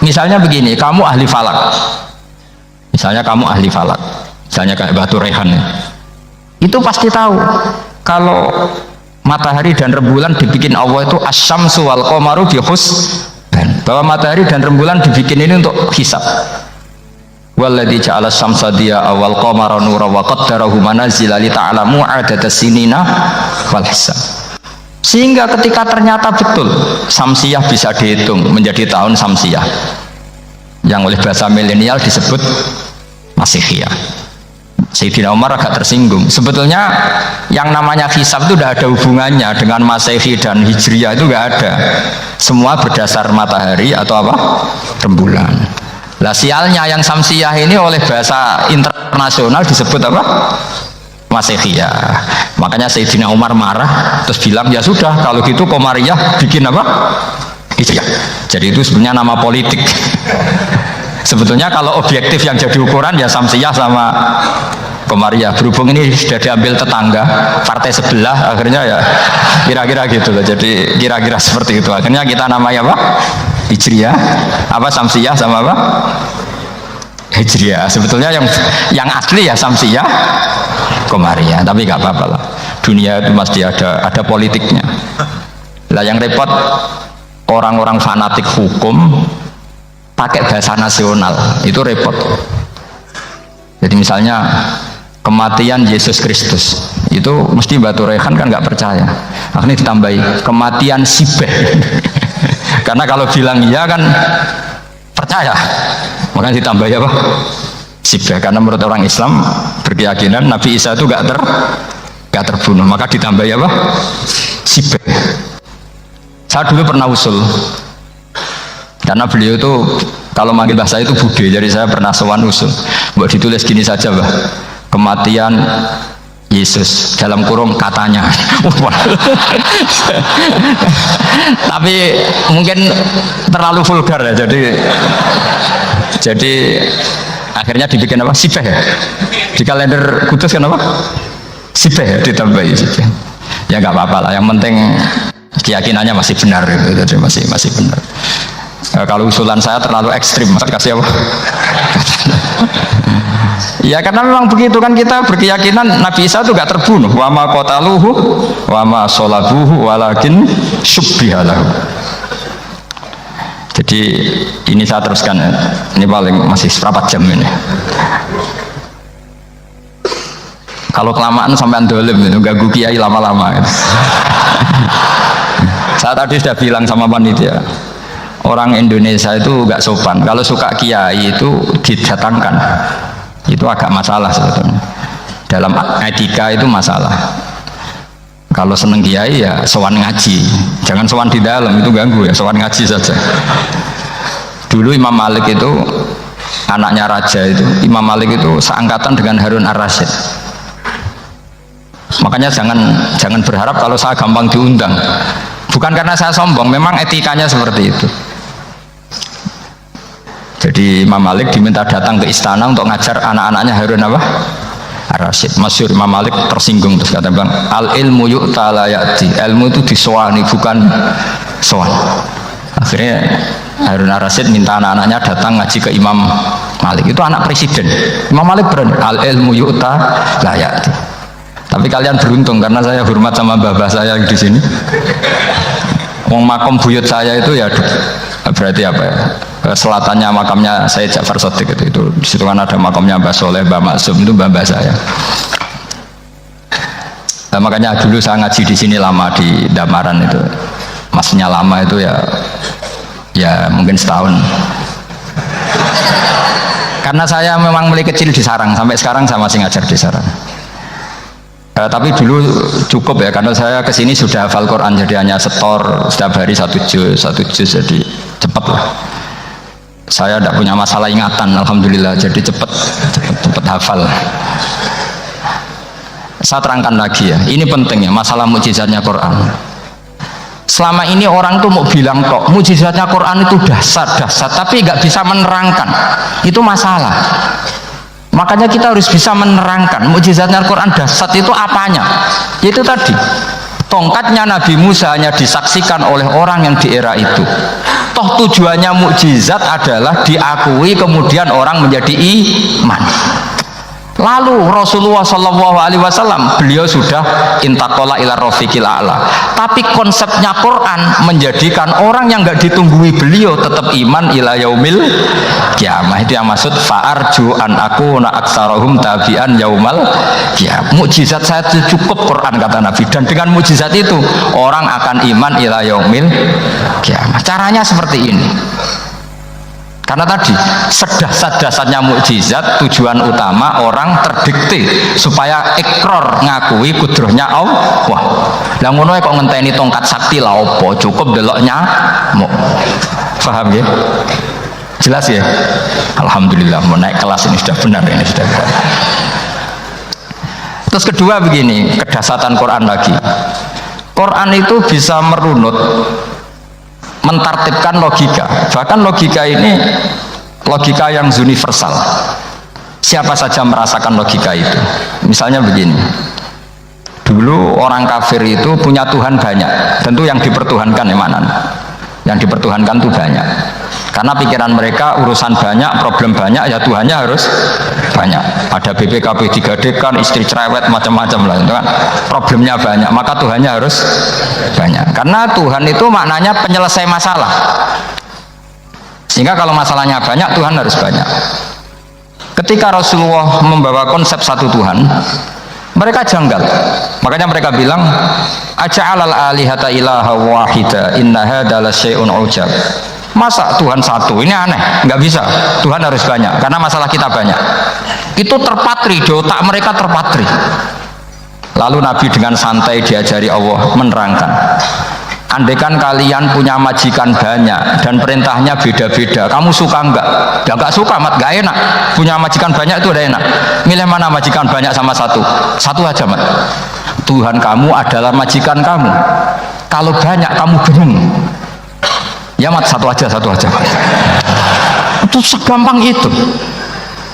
Misalnya begini, kamu ahli falak. Misalnya kamu ahli falak. Misalnya kayak Batu Rehan. Itu pasti tahu kalau matahari dan rembulan dibikin Allah itu asyamsu wal qamaru bi husban. Bahwa matahari dan rembulan dibikin ini untuk hisab. Walladzi ja'ala syamsa diya'a wal qamara nuran wa qaddarahu manazila li ta'lamu 'adada sinina wal hisab. Sehingga ketika ternyata betul samsiyah bisa dihitung menjadi tahun samsiyah yang oleh bahasa milenial disebut Masihiyah. Sayyidina Umar agak tersinggung. Sebetulnya yang namanya hisab itu tidak ada hubungannya dengan Masehi dan Hijriyah, itu nggak ada. Semua berdasar matahari atau apa? Rembulan. Lah sialnya yang samsiyah ini oleh bahasa internasional disebut apa? Masihiyah. Makanya Sayyidina Umar marah terus bilang ya sudah kalau gitu Qamariyah bikin apa? Hijriyah. Jadi itu sebenarnya nama politik. Sebetulnya kalau objektif yang jadi ukuran ya Samsiyah sama Qamariyah. Berhubung ini sudah diambil tetangga partai sebelah, akhirnya ya kira-kira gitu loh. Jadi kira-kira seperti itu. Akhirnya kita namanya apa? Hijriyah. Apa Samsiyah sama apa? Hijriyah. Sebetulnya yang asli ya Samsiyah, Qamariyah, tapi nggak apa-apa lah. Dunia itu pasti ada politiknya. Lah yang repot orang-orang fanatik hukum pakai bahasa nasional, itu repot. Jadi misalnya kematian Yesus Kristus, itu mesti Batu Rehan kan nggak percaya. Akhirnya ditambahi kematian Sibeh. Karena kalau bilang iya kan percaya, makanya ditambahi apa? Sibeh. Karena menurut orang Islam berkeyakinan Nabi Isa itu nggak terbunuh, maka ditambahi apa? Sibeh. Saya dulu pernah usul, karena beliau itu kalau manggil bahasa itu bude, jadi saya pernah sowan usul, buat ditulis gini saja, Mbah, kematian Yesus dalam kurung katanya. Tapi mungkin terlalu vulgar ya, jadi akhirnya dibikin apa? Sibeh ya. Di kalender Kudus kan apa? Sibeh ya, ditambahi Sibeh. Ya nggak apa-apa lah, yang penting keyakinannya masih benar gitu, jadi masih benar. Kalau usulan saya terlalu ekstrim, masa kasih apa? Ya karena memang begitu kan, kita berkeyakinan Nabi Isa itu gak terbunuh. Wa ma qataluhu wa ma sholabuhu walakin syubbihalahu. Jadi ini saya teruskan ya. Ini paling masih seperempat jam ini. Kalau kelamaan sampai dolim itu ganggu kiai lama-lama gitu. Saya tadi sudah bilang sama panitia, orang Indonesia itu gak sopan. Kalau suka kiai itu didatangkan, itu agak masalah sebetulnya. Dalam etika itu masalah. Kalau seneng kiai ya sowan ngaji, jangan sowan di dalam, itu ganggu ya, sowan ngaji saja. Dulu Imam Malik itu anaknya raja itu, Imam Malik itu seangkatan dengan Harun Ar-Rasyid. Makanya jangan berharap kalau saya gampang diundang. Bukan karena saya sombong, memang etikanya seperti itu. Jadi Imam Malik diminta datang ke istana untuk ngajar anak-anaknya Harun apa? Ar-Rasyid. Masyhur Imam Malik tersinggung terus kata bang, al ilmu yu'ta la ya'ti. Ilmu itu disowani, bukan sowan. Akhirnya Harun Ar-Rasyid minta anak-anaknya datang ngaji ke Imam Malik. Itu anak presiden. Imam Malik berani, al ilmu yu'ta la ya'ti. Tapi kalian beruntung karena saya hormat sama mbah-mbah saya di sini. Wong makom buyut saya itu ya berarti apa ya? Selatannya makamnya Said Ja'far Shadiq itu di situ kan ada makamnya Mbah Soleh, Mbah Maksum, itu mbah-mbah saya. Nah, makanya dulu saya ngaji di sini lama di Damaran itu. Maksudnya lama itu ya mungkin setahun. Karena saya memang mulai kecil di sarang, sampai sekarang saya masih ngajar di sarang. Tapi dulu cukup ya, karena saya kesini sudah hafal Quran, jadi hanya setor setiap hari satu juz, jadi cepet lah. Saya tidak punya masalah ingatan, alhamdulillah, jadi cepet hafal. Saya terangkan lagi ya, ini penting ya, masalah mukjizatnya Quran. Selama ini orang tuh mau bilang kok mukjizatnya Quran itu dahsyat, tapi nggak bisa menerangkan, itu masalah. Makanya kita harus bisa menerangkan mukjizatnya Al-Quran dahsyat itu apanya. Itu tadi, tongkatnya Nabi Musa hanya disaksikan oleh orang yang di era itu. Toh tujuannya mukjizat adalah diakui kemudian orang menjadi iman. Lalu Rasulullah SAW beliau sudah intaqala ila rafiqil a'la. Tapi konsepnya Quran menjadikan orang yang nggak ditunggui beliau tetap iman ila yaumil kiamah. Itu yang maksud fa'arju an akuna aktsarahum tabi'an yaumal kiamah. Mukjizat saya itu cukup Quran kata Nabi, dan dengan mukjizat itu orang akan iman ila yaumil kiamah. Caranya seperti ini. Karena tadi sedasat-dasatnya mukjizat tujuan utama orang terdikte supaya ikrar ngakui kudrohnya Allah. Lah ngono kok ngenteni tongkat sakti lah opo, cukup deloknya mau. Paham ya? Jelas ya? Alhamdulillah mau naik kelas ini sudah benar, ini sudah benar. Terus kedua begini, kedasatan Quran lagi. Quran itu bisa merunut, mentartibkan logika. Bahkan logika ini logika yang universal. Siapa saja merasakan logika itu. Misalnya begini, dulu orang kafir itu punya Tuhan banyak. Tentu yang dipertuhankan yang mana? Yang dipertuhankan itu banyak. Karena pikiran mereka urusan banyak, problem banyak, ya Tuhannya harus banyak. Ada BPKB 3D-kan, istri cerewet, macam-macam lah, itu kan problemnya banyak, maka Tuhannya harus banyak. Karena Tuhan itu maknanya penyelesai masalah. Sehingga kalau masalahnya banyak, Tuhan harus banyak. Ketika Rasulullah membawa konsep satu Tuhan, mereka janggal. Makanya mereka bilang, aja'alal alihata ilaha wahida inna hadza la syai'un ujab. Masa Tuhan satu? Ini aneh, nggak bisa. Tuhan harus banyak, karena masalah kita banyak. Itu terpatri, di otak mereka terpatri. Lalu Nabi dengan santai diajari Allah menerangkan, andaikan kalian punya majikan banyak dan perintahnya beda-beda, kamu suka enggak? Ya enggak suka, mat, enggak enak. Punya majikan banyak itu udah enak. Milih mana majikan banyak sama satu? Satu aja, mat. Tuhan kamu adalah majikan kamu. Kalau banyak kamu bingung. Ya mat, satu aja. Itu segampang itu.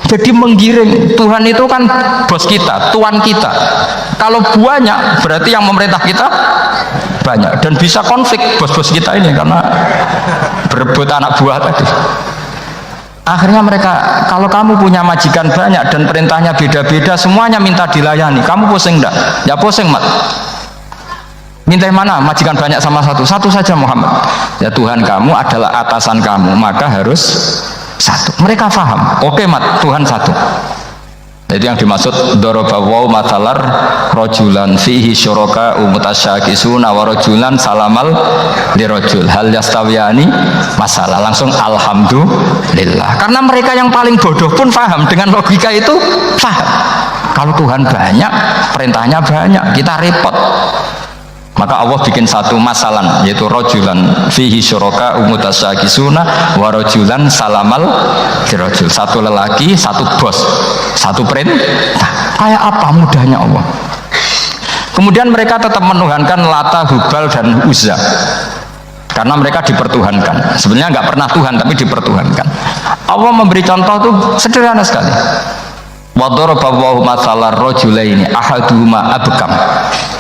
Jadi menggiring, Tuhan itu kan bos kita, tuan kita. Kalau banyak berarti yang memerintah kita banyak, dan bisa konflik bos-bos kita ini karena berebut anak buah tadi. Akhirnya mereka, kalau kamu punya majikan banyak dan perintahnya beda-beda, semuanya minta dilayani, kamu pusing enggak? Ya pusing, mat. Minta mana? Majikan banyak sama satu? Satu saja Muhammad. Ya Tuhan kamu adalah atasan kamu, maka harus satu. Mereka paham. Oke, mat, Tuhan satu. Itu yang dimaksud dorobawaw matalar rojulan fihi syuraka umutasyakisuna wa rojulan salamal lirojul hal yastawiyani masalah. Langsung alhamdulillah. Karena mereka yang paling bodoh pun paham dengan logika itu, paham. Kalau Tuhan banyak, perintahnya banyak, kita repot. Maka Allah bikin satu masalan, yaitu rojulan fihi syuraka umutasyakisuna wa rojulan salamal dirojul. Satu lelaki, satu bos, satu perintah. Kayak apa mudahnya Allah. Kemudian mereka tetap menuhankan Lata, Hubal, dan Uzza, karena mereka dipertuhankan. Sebenarnya nggak pernah Tuhan, tapi dipertuhankan. Allah memberi contoh tuh sederhana sekali. Wa daraballahu mathalar rajulaini ahaduhuma abkam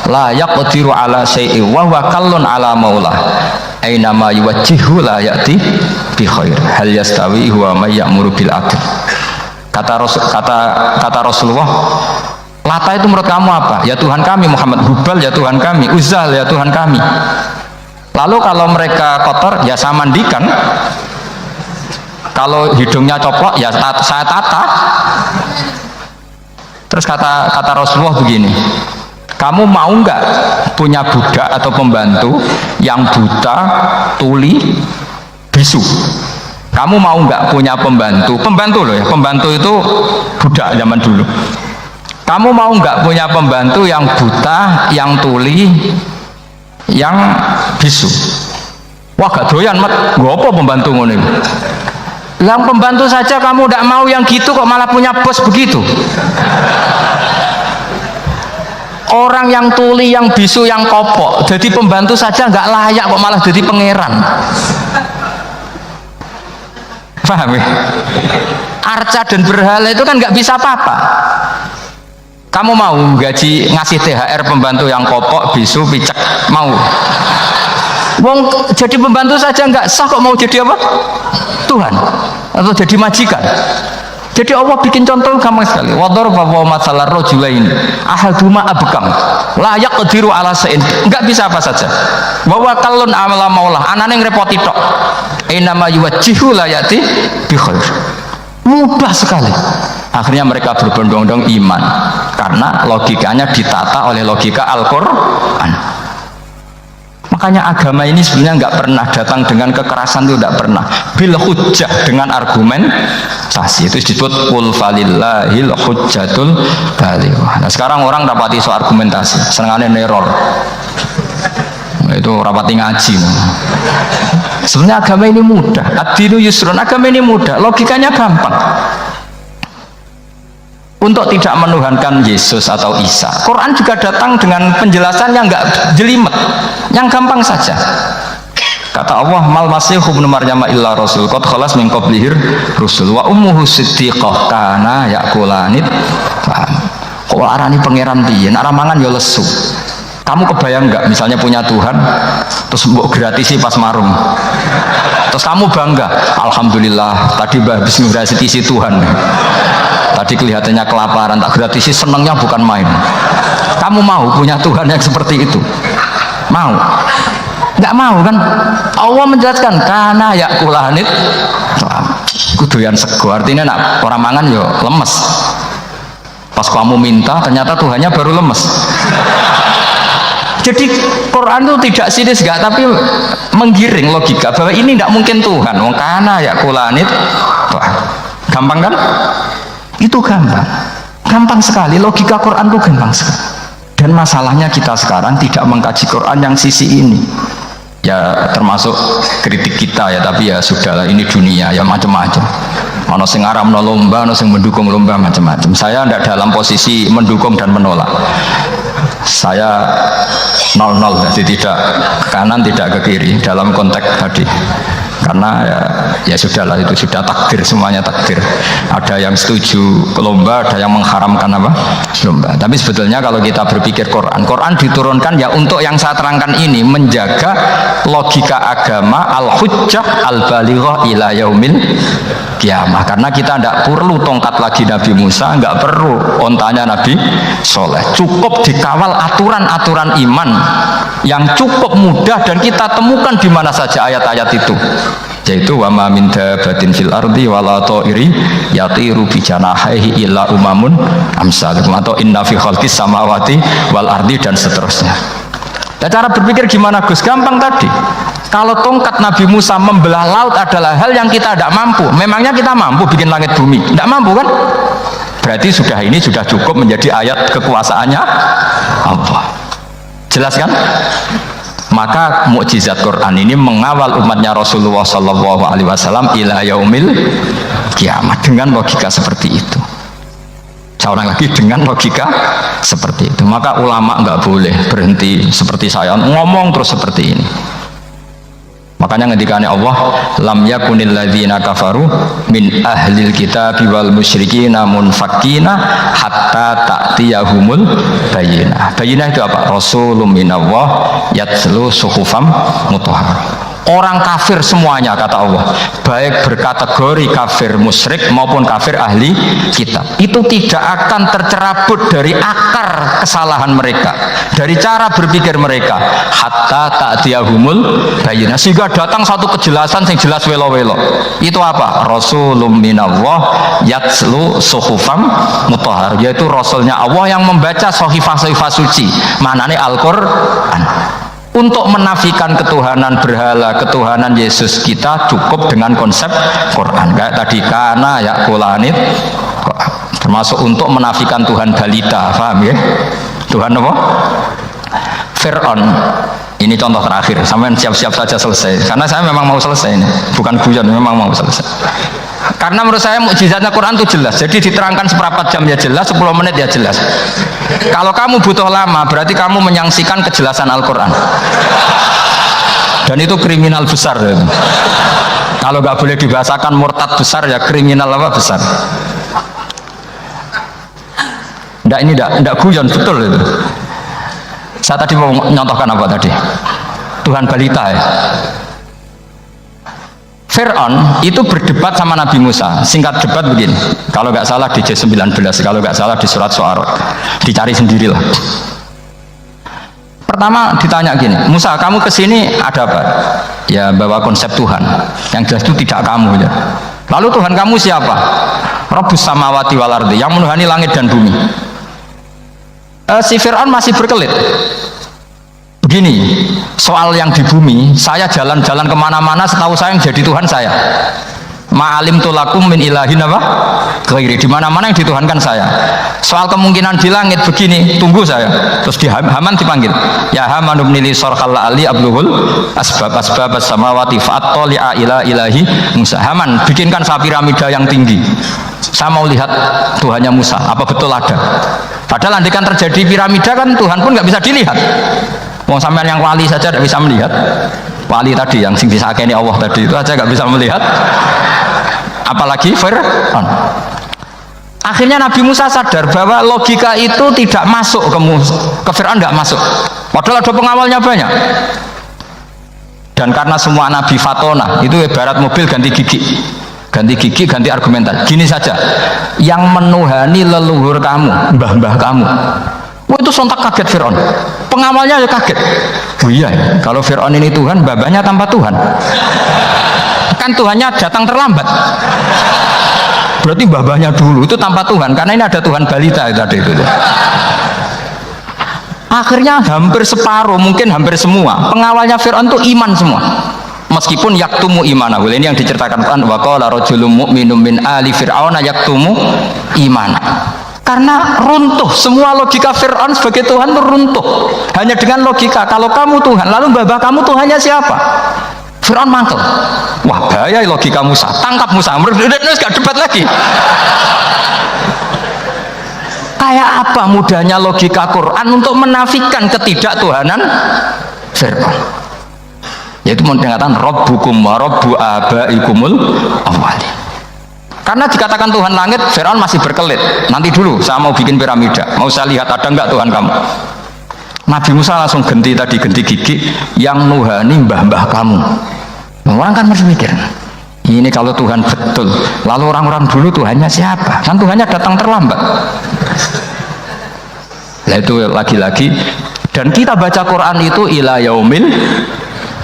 la yaqdiru ala syai'in wa huwa kallun ala maulah aina ma yuwajjihu la ya'ti bi khair hal yastawi huwa may ya'muru bil adl. Kata Rasulullah, Lata itu menurut kamu apa? Ya Tuhan kami. Muhammad. Hubal ya Tuhan kami. Uzal ya Tuhan kami. Lalu kalau mereka kotor ya saya mandikan. Kalau hidungnya coplok ya saya tata. Terus kata Rasulullah begini, kamu mau nggak punya budak atau pembantu yang buta, tuli, bisu? Kamu mau nggak punya pembantu loh ya, pembantu itu budak zaman dulu. Kamu mau nggak punya pembantu yang buta, yang tuli, yang bisu? Wah gak doyan mat, gak apa pembantu ngono. Yang pembantu saja kamu tidak mau yang gitu kok malah punya bos begitu. Orang yang tuli, yang bisu, yang kopok, jadi pembantu saja nggak layak kok malah jadi pangeran. Paham ya? Arca dan berhala itu kan nggak bisa apa-apa. Kamu mau gaji ngasih THR pembantu yang kopok, bisu, picek, mau? Wong jadi pembantu saja nggak sah kok mau jadi apa? Tuhan atau jadi majikan. Jadi Allah bikin contoh gampang sekali. Wadarba wa matsalar rajulain ahaduma abkam la yaqdiru ala shay'in. Enggak bisa apa saja. Wa kallun amala maulah, anane ngrepoti tok. Inama yuwajjihu la yati bi khair. Mudah sekali. Akhirnya mereka berbondong-bondong iman karena logikanya ditata oleh logika Al-Qur'an. Makanya agama ini sebenarnya nggak pernah datang dengan kekerasan, itu tidak pernah. Bil hujjah, dengan argumentasi, itu disebut qul falillahil hujjatul balighah. Nah sekarang orang rapati soal argumentasi, senengane neror. Nah, itu rapati ngaji. Sebenarnya agama ini mudah. Ad-dinu yusrun, agama ini mudah, logikanya gampang. Untuk tidak menuhankan Yesus atau Isa, Quran juga datang dengan penjelasan yang nggak jelimet, yang gampang saja. Kata Allah, mal masih ibnu Maryam illa rasul qad khalas min qablihir rusul wa ummuhu siddiqah kana yakulanit. Kok arani pangeran piye? Nek mangan ya lesu. Kamu kebayang nggak misalnya punya Tuhan terus mbok gratisi pas marung, terus kamu bangga, alhamdulillah tadi Mbah habis ngratisi Tuhan, tadi kelihatannya kelaparan tak gratisi, senangnya bukan main. Kamu mau punya Tuhan yang seperti itu? Mau? Nggak mau kan? Allah menjelaskan karena ya kulanit kuduyan sego, artinya nak orang mangan yo lemes. Pas kamu minta ternyata Tuhannya baru lemes. Jadi Quran itu tidak sinis gak, tapi menggiring logika bahwa ini tidak mungkin Tuhan. Wong kana ya kulanit. Gampang kan? Itu gampang sekali. Logika Quran itu gampang sekali. Dan masalahnya kita sekarang tidak mengkaji Quran yang sisi ini. Ya termasuk kritik kita ya, tapi ya sudahlah, ini dunia ya macam-macam. Ono sing ngaramno lomba, ono sing mendukung lomba, macam-macam. Saya tidak dalam posisi mendukung dan menolak. Saya 0-0, jadi tidak ke kanan tidak ke kiri dalam konteks tadi, karena ya sudahlah, itu sudah takdir, semuanya takdir. Ada yang setuju ke lomba, ada yang mengharamkan apa lomba. Tapi sebetulnya kalau kita berpikir Quran diturunkan ya untuk yang saya terangkan ini, menjaga logika agama al-hujjah al-balighah ila yaumil kiamah. Karena kita tidak perlu tongkat lagi Nabi Musa, nggak perlu ontanya Nabi Soleh, cukup dikawal aturan-aturan iman yang cukup mudah dan kita temukan di mana saja ayat-ayat itu, yaitu wa ma min dabatin fil ardi wala ta'iri yatiru bi janahihi illa umamun amsalukum, atau inna fi khalqis samawati wal ardi, dan seterusnya. Nah, cara berpikir gimana Gus? Gampang tadi. Kalau tongkat Nabi Musa membelah laut adalah hal yang kita tidak mampu, memangnya kita mampu bikin langit bumi? Tidak mampu kan? Berarti ini sudah cukup menjadi ayat kekuasaannya Allah. Jelas kan? Maka mukjizat Quran ini mengawal umatnya Rasulullah SAW ila yaumil kiamat dengan logika seperti itu. Seorang lagi dengan logika seperti itu. Maka ulama nggak boleh berhenti seperti saya ngomong terus seperti ini. Makanya ngendikane Allah, lam yakunil ladzina kafaru min ahlil kitabi wal musyrikina munfakkina hatta ta'tiyahumul bayyinah. Bayyinah itu apa? Rasulun minallah yatslu suhufam mutahharah. Orang kafir semuanya kata Allah, baik berkategori kafir musyrik maupun kafir ahli kitab, itu tidak akan tercerabut dari akar kesalahan mereka, dari cara berpikir mereka, hatta ta'tiyahumul bayyinah, sehingga datang satu kejelasan yang jelas welo-welo. Itu apa? Rasulun minallah yatslu suhufam mutahhar, yaitu rasulnya Allah yang membaca sahifah-sahifah suci, manane Al-Qur'an. Untuk menafikan ketuhanan berhala, ketuhanan Yesus, kita cukup dengan konsep Quran. Kayak tadi kana ya kulanit, termasuk untuk menafikan Tuhan balita, paham ya? Tuhan apa? Fir'aun. Ini contoh terakhir. Sampai siap-siap saja selesai. Karena saya memang mau selesai ini, bukan guyon, memang mau selesai. Karena menurut saya mukjizatnya Quran itu jelas. Jadi diterangkan seperempat jam ya jelas, 10 menit ya jelas. Kalau kamu butuh lama, berarti kamu menyaksikan kejelasan Al-Quran. Dan itu kriminal besar. Kalau nggak boleh dibahasakan murtad besar, ya kriminal apa besar. Nggak guyon, betul itu. Saya tadi mau nyontohkan apa tadi? Tuhan balita ya. Fir'aun itu berdebat sama Nabi Musa. Singkat debat begini, kalau nggak salah di J19, kalau nggak salah di surat Syu'ara, dicari sendirilah. Pertama ditanya gini, Musa kamu kesini ada apa? Ya bawa konsep Tuhan, yang jelas itu tidak kamu ya. Lalu Tuhan kamu siapa? Rabbus samawati wal ardi, yang menuhani langit dan bumi. Si Fir'aun masih berkelit. Begini, soal yang di bumi, saya jalan-jalan kemana-mana, setahu saya yang jadi Tuhan saya. Ma'alim tulakum min ilahin apa? Ghairi, di mana-mana yang dituhankan saya. Soal kemungkinan di langit begini, tunggu saya. Terus di Haman dipanggil, ya Haman ibnili sarhal ali abluhul asbab as-samawati fa'attali'a ila ilahi Musa. Haman, bikinkan saya piramida yang tinggi. Saya mau lihat Tuhannya Musa, apa betul ada? Padahal andikan terjadi piramida kan Tuhan pun nggak bisa dilihat. Wong sampean yang wali saja tidak bisa melihat. Wali tadi yang sing disakeni Allah tadi itu aja nggak bisa melihat. Apalagi Fir'aun. Akhirnya Nabi Musa sadar bahwa logika itu tidak masuk ke Fir'aun, nggak masuk. Padahal ada pengawalnya banyak. Dan karena semua Nabi fatona, itu ibarat mobil ganti gigi. Ganti gigi, ganti argumentasi. Gini saja, yang menuhani leluhur kamu, mbah-mbah kamu, itu sontak kaget Fir'aun. Pengawalnya ya kaget. Oh iya, kalau Fir'aun ini Tuhan, mbah-mbahnya tanpa Tuhan. Kan Tuhannya datang terlambat. Berarti mbah-mbahnya dulu itu tanpa Tuhan, karena ini ada Tuhan balita tadi itu. Akhirnya hampir separuh, mungkin hampir semua pengawalnya Fir'aun itu iman semua. Meskipun yaktumu imanahu, ini yang diceritakan Quran, wa qala rajulun mu'minun min ali fir'auna yaktumu imana. Karena runtuh semua logika Fir'aun sebagai Tuhan itu runtuh. Hanya dengan logika kalau kamu Tuhan, lalu babah kamu Tuhannya siapa? Fir'aun mantel. Wah bahaya logika Musa. Tangkap Musa. Gak debat lagi. Kayak apa mudahnya logika Quran untuk menafikan ketidaktuhanan Fir'aun. Yaitu mengatakan Rabbukum wa Rabbu abaikumul awwalin. Karena dikatakan Tuhan langit, Fir'aun masih berkelit. Nanti dulu, saya mau bikin piramida. Mau saya lihat ada enggak Tuhan kamu. Nabi Musa langsung ganti gigi yang nuhani mbah-mbah kamu. Orang kan masih mikir, ini kalau Tuhan betul, lalu orang-orang dulu Tuhannya siapa? Kan Tuhannya datang terlambat. Nah itu lagi-lagi. Dan kita baca Quran itu ila yaumil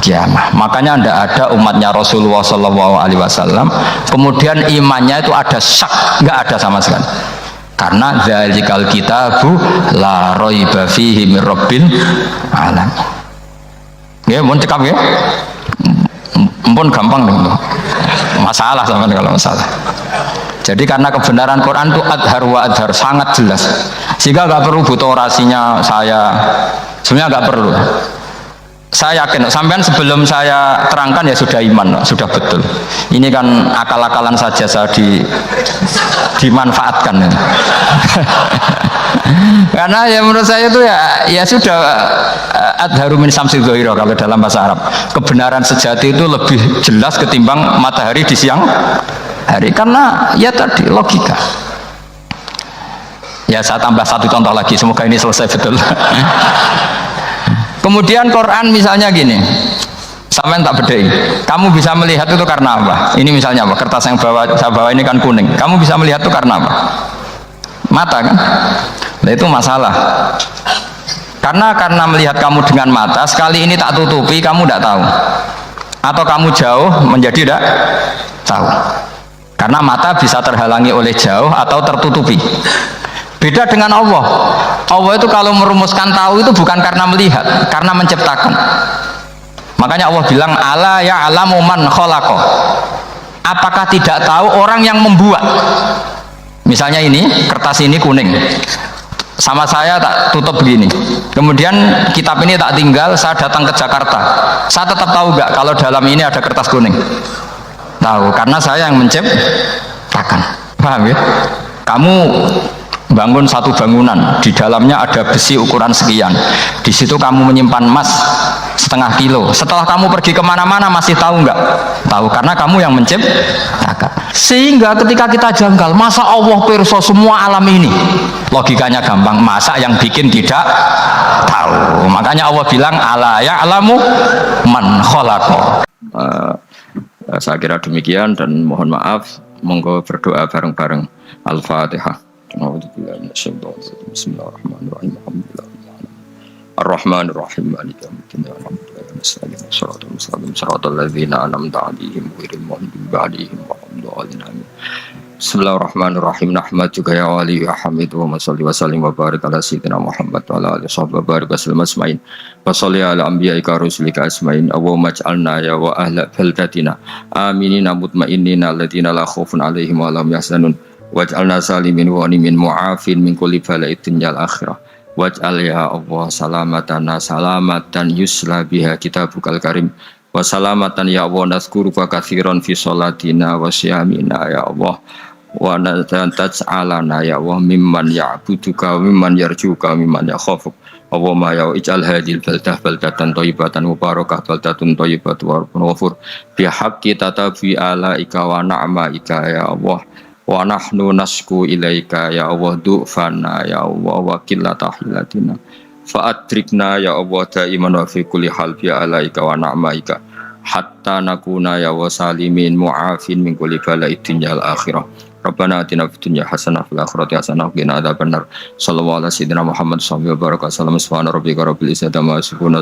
kiamah. Makanya tidak ada umatnya Rasulullah SAW kemudian imannya itu ada syak, nggak ada sama sekali. Karena dzalikal kitabu la raiba fihi mir rabbil alamin. Ya, mohon cekap ya. Ampun gampang nih. Masalah sama kalau masalah. Jadi karena kebenaran Quran itu adhar wa adhar, sangat jelas. Sehingga nggak perlu butuh orasinya saya. Sebenarnya nggak perlu. Saya yakin, sampean sebelum saya terangkan ya sudah iman, sudah betul. Ini kan akal-akalan saja saya dimanfaatkan. Karena ya menurut saya itu ya sudah adharu min samsi dhohiro kalau dalam bahasa Arab. Kebenaran sejati itu lebih jelas ketimbang matahari di siang hari. Karena ya tadi logika. Ya saya tambah satu contoh lagi, semoga ini selesai betul. Kemudian Quran misalnya gini, Sampean tak bedai. Kamu bisa melihat itu karena apa? Ini misalnya apa? Kertas yang saya bawa ini kan kuning. Kamu bisa melihat itu karena apa? Mata kan? Nah, itu masalah. Karena melihat kamu dengan mata, sekali ini tak tutupi, kamu tidak tahu. Atau kamu jauh menjadi tidak tahu. Karena mata bisa terhalangi oleh jauh atau tertutupi. Beda dengan Allah. Allah itu kalau merumuskan tahu itu bukan karena melihat, karena menciptakan. Makanya Allah bilang ala ya'lamu man khalaqa. Apakah tidak tahu orang yang membuat? Misalnya ini, kertas ini kuning. Sama saya tak tutup begini. Kemudian kitab ini tak tinggal, saya datang ke Jakarta. Saya tetap tahu nggak kalau dalam ini ada kertas kuning? Tahu, karena saya yang menciptakan. Paham ya? Kamu bangun satu bangunan, di dalamnya ada besi ukuran sekian. Di situ kamu menyimpan emas setengah kilo. Setelah kamu pergi kemana-mana masih tahu nggak? Tahu, karena kamu yang menciptakan. Sehingga ketika kita janggal, masa Allah pirsa semua alam ini? Logikanya gampang, masa yang bikin tidak tahu? Makanya Allah bilang ala ya'lamu man khalaqa. Saya kira demikian dan mohon maaf. Monggo berdoa bareng-bareng. Al-Fatihah. Bismillahirrahmanirrahim. Ar-Rahmanir-Rahim. Maliki yaumiddin. Shiratal ladzina an'amta 'alaihim ghairil maghdubi 'alaihim waladdallin. Bismillahirrahmanirrahim. Nahmaduka ya wali ya hamid wa shalli wa sallim wa barik ala sayyidina Muhammad wa ala alihi wa barik wasallam asma'in. Wa shalli ala anbiya'ika rusulika asma'in. Allahumma ij'alna ya wa ahla baldatina aminina mutmainnina alladziina la khaufun 'alaihim wa la hum yahzanun. Waj'alna salimin wa ghanimin mu'afin min kulli bala'id dunyal akhirah. Waj'al ya Allah salamatan yusla biha kitabukal karim. Wa salamatan ya Allah nazkuruka katsiran fi sholatina wa siyamina ya Allah. Wa taj'alana ya Allah mimman ya'buduka wa mimman yarjuka wa mimman yakhafuk. Allahumma ya ij'al hadhil baldatan thayyibatan mubarakah baldatun thayyibatu wa rabbun ghafur. Bi haqqi tatabi alaika wa na'maika ya Allah. Wa nahnu nasku ilaika ya Allah du'fana ya Allah wa qillata hilatina fa adrikna ya Allah daiman wa fi kulli hal bi alaika wa na'maika hatta nakuna ya wa salimin mu'afin min kulli bala'id dunyal akhirah. Rabbana atina fid dunya hasanah fil akhirati hasanah wa qina adzabannar. Sallallahu alaihi wasallam Muhammad sallallahu alaihi wasallam. Subhana rabbika rabbil izzati amma yasifun.